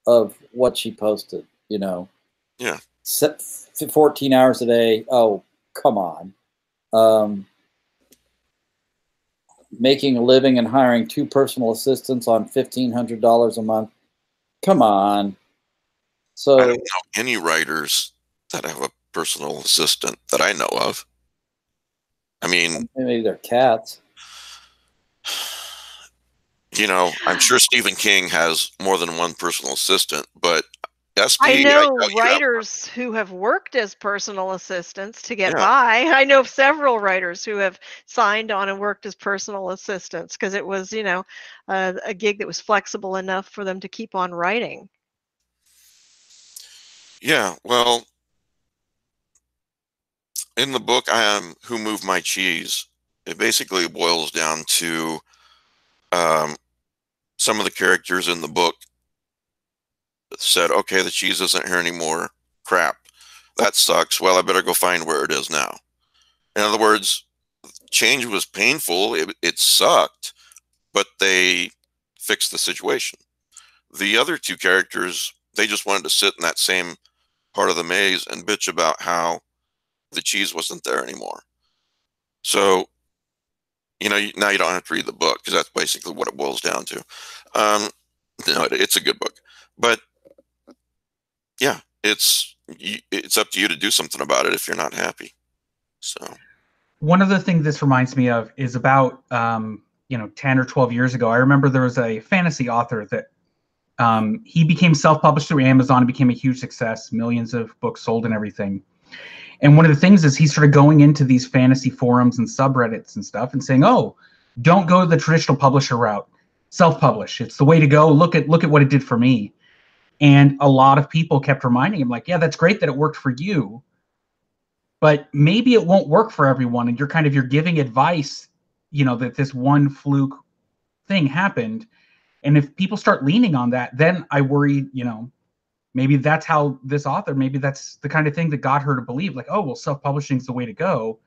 of what she posted, you know. Yeah. 14 hours a day. Oh, come on. Making a living and hiring 2 personal assistants on $1,500 a month. Come on. So I don't know any writers that have a personal assistant that I know of. I mean, maybe they're cats. You know, I'm sure Stephen King has more than one personal assistant, but I know writers who have worked as personal assistants to get by. I know several writers who have signed on and worked as personal assistants because it was, you know, a gig that was flexible enough for them to keep on writing. Yeah, well, in the book, Who Moved My Cheese, it basically boils down to some of the characters in the book said, okay, the cheese isn't here anymore. Crap. That sucks. Well, I better go find where it is now. In other words, change was painful. It sucked, but they fixed the situation. The other 2 characters, they just wanted to sit in that same part of the maze and bitch about how the cheese wasn't there anymore. So, you know, now you don't have to read the book because that's basically what it boils down to. No, it's a good book, but yeah, it's up to you to do something about it if you're not happy. So one of the things this reminds me of is about 10 or 12 years ago. I remember there was a fantasy author that he became self-published through Amazon and became a huge success, millions of books sold and everything. And one of the things is he started going into these fantasy forums and subreddits and stuff and saying, oh, don't go the traditional publisher route. Self-publish. It's the way to go. Look at what it did for me. And a lot of people kept reminding him, like, yeah, that's great that it worked for you, but maybe it won't work for everyone. And you're giving advice, you know, that this one fluke thing happened. And if people start leaning on that, then I worry, you know, maybe that's how this author, maybe that's the kind of thing that got her to believe, like, oh, well, self-publishing is the way to go.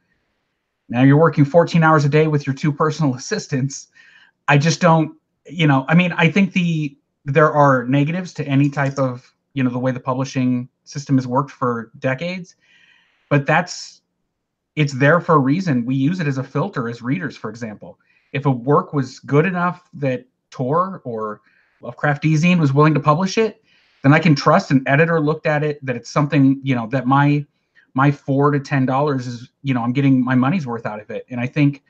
Now you're working 14 hours a day with your 2 personal assistants. I just don't, I mean, I think there are negatives to any type of, the way the publishing system has worked for decades, but it's there for a reason. We use it as a filter as readers, for example. If a work was good enough that Tor or Lovecraft eZine was willing to publish it, then I can trust an editor looked at it, that it's something, that my $4 to $10 is, I'm getting my money's worth out of it. And I think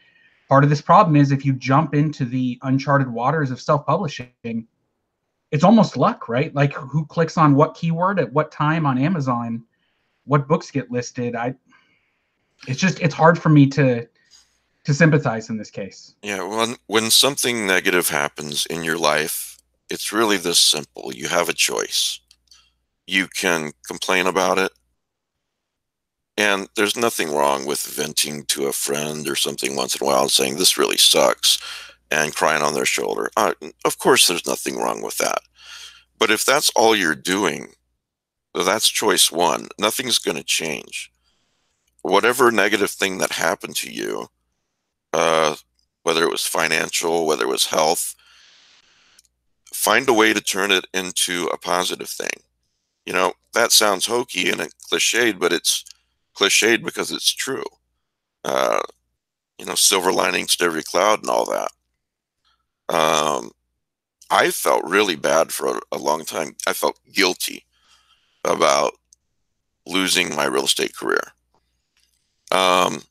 part of this problem is if you jump into the uncharted waters of self-publishing, it's almost luck, right? Like who clicks on what keyword at what time on Amazon, what books get listed. It's hard for me to sympathize in this case. Yeah, when something negative happens in your life, it's really this simple. You have a choice. You can complain about it, and there's nothing wrong with venting to a friend or something once in a while and saying, this really sucks, and crying on their shoulder. Of course, there's nothing wrong with that. But if that's all you're doing, that's choice one. Nothing's going to change. Whatever negative thing that happened to you, whether it was financial, whether it was health, find a way to turn it into a positive thing. That sounds hokey and cliched, but it's cliched because it's true. Silver linings to every cloud and all that. I felt really bad for a long time. I felt guilty about losing my real estate career. And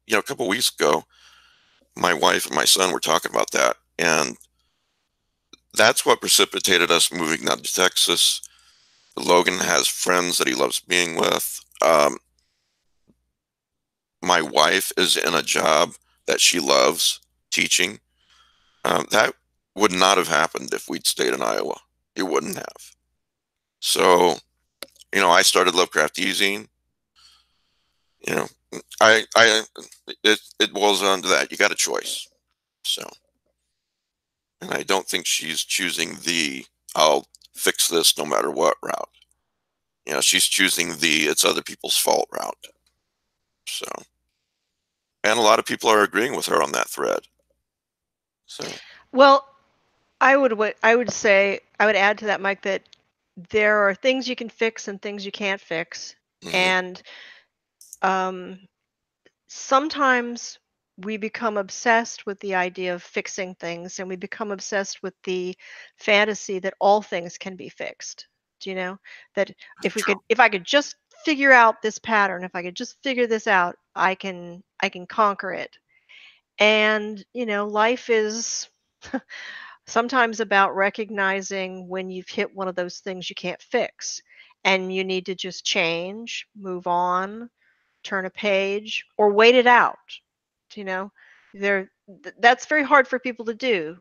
a couple weeks ago, my wife and my son were talking about that, and that's what precipitated us moving down to Texas. Logan has friends that he loves being with. My wife is in a job that she loves, teaching. That would not have happened if we'd stayed in Iowa. It wouldn't have. So, I started Lovecraft eZine. It boils down to that. You got a choice. So, and I don't think she's choosing I'll fix this no matter what route. She's choosing it's other people's fault route. So, and a lot of people are agreeing with her on that thread. So, well, I would add to that, Mike, that there are things you can fix and things you can't fix. Mm-hmm. And sometimes we become obsessed with the idea of fixing things, and we become obsessed with the fantasy that all things can be fixed. Do you know that if I could just figure out this pattern, if I could just figure this out, I can conquer it. And life is sometimes about recognizing when you've hit one of those things you can't fix, and you need to just change, move on, turn a page, or wait it out. That's very hard for people to do,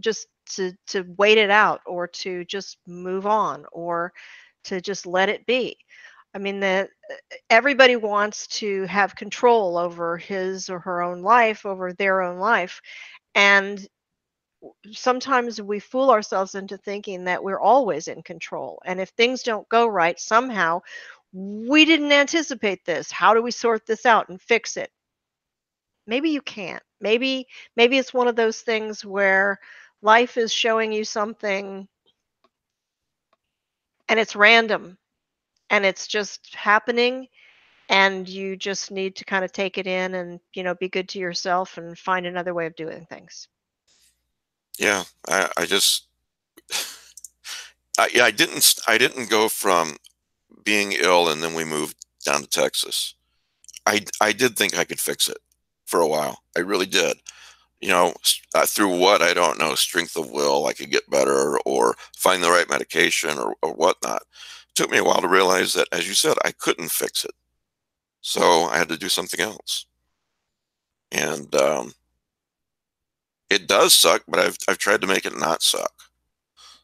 just to wait it out, or to just move on, or to just let it be. I mean, everybody wants to have control over his or her own life, over their own life, and sometimes we fool ourselves into thinking that we're always in control. And if things don't go right, somehow we didn't anticipate this. How do we sort this out and fix it? Maybe you can't. Maybe it's one of those things where life is showing you something and it's random and it's just happening, and you just need to kind of take it in and, be good to yourself and find another way of doing things. Yeah, I didn't go from being ill and then we moved down to Texas. I did think I could fix it for a while. I really did. Through what, I don't know, strength of will, I could get better or find the right medication or whatnot. It took me a while to realize that, as you said, I couldn't fix it. So I had to do something else. And it does suck, but I've tried to make it not suck.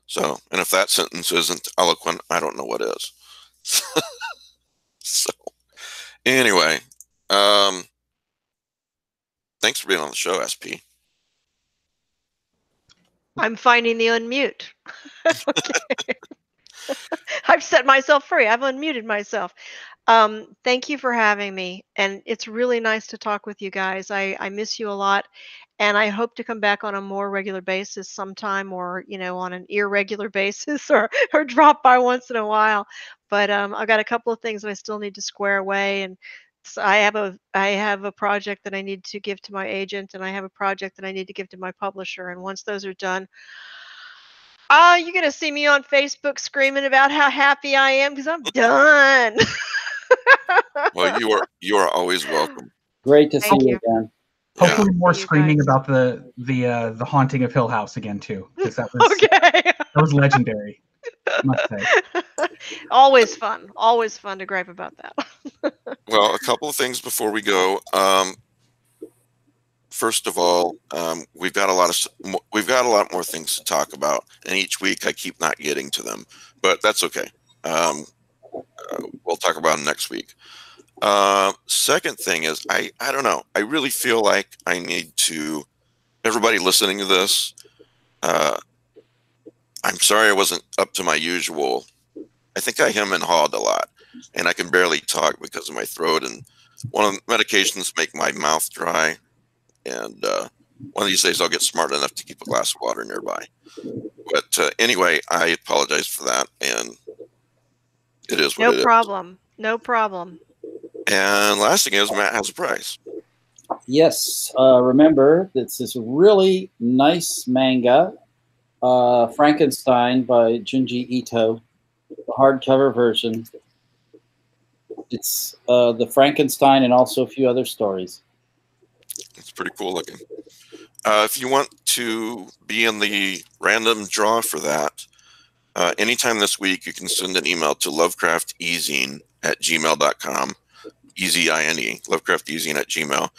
So, and if that sentence isn't eloquent, I don't know what is. So, anyway, thanks for being on the show, SP. I'm finding the unmute. Okay. I've set myself free. I've unmuted myself. Thank you for having me, and it's really nice to talk with you guys. I miss you a lot, and I hope to come back on a more regular basis sometime, or on an irregular basis, or drop by once in a while. But I've got a couple of things that I still need to square away, and so I have a project that I need to give to my agent, and I have a project that I need to give to my publisher. And once those are done, you're gonna see me on Facebook screaming about how happy I am because I'm done. Well, you are always welcome. Great to see Thank you you. again. Hopefully, more See you screaming guys. about the haunting of Hill House again too, because that was Okay. that was legendary. I must say. Always fun to gripe about that. Well, a couple of things before we go. First of all, we've got a lot more things to talk about, and each week I keep not getting to them, but that's okay. We'll talk about them next week. Second thing is, I don't know. I really feel like I need to. Everybody listening to this, I'm sorry I wasn't up to my usual. I think I hem and hawed a lot, and I can barely talk because of my throat. And one of the medications make my mouth dry. And one of these days I'll get smart enough to keep a glass of water nearby. But anyway, I apologize for that, and it is what it is. No problem. And last thing is, Matt has a prize. Yes, remember, it's this really nice manga, Frankenstein by Junji Ito, the hardcover version. It's the Frankenstein and also a few other stories. It's pretty cool looking. If you want to be in the random draw for that, anytime this week, you can send an email to lovecraftezine@gmail.com, E-Z-I-N-E, lovecraftezine@gmail.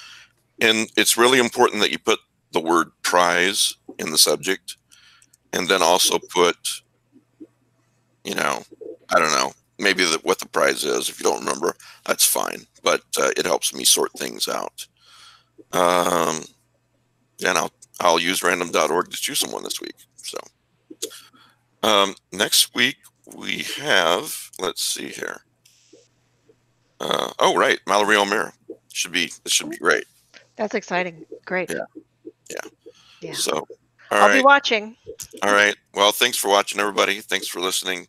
And it's really important that you put the word prize in the subject, and then also put, I don't know, maybe what the prize is. If you don't remember, that's fine. But it helps me sort things out. And I'll use random.org to choose someone this week. So next week we have, let's see here. Oh, right, Mallory O'Meara. This should be great. That's exciting. Great. Yeah. So, I'll be watching. All right. Well, thanks for watching, everybody. Thanks for listening,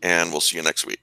and we'll see you next week.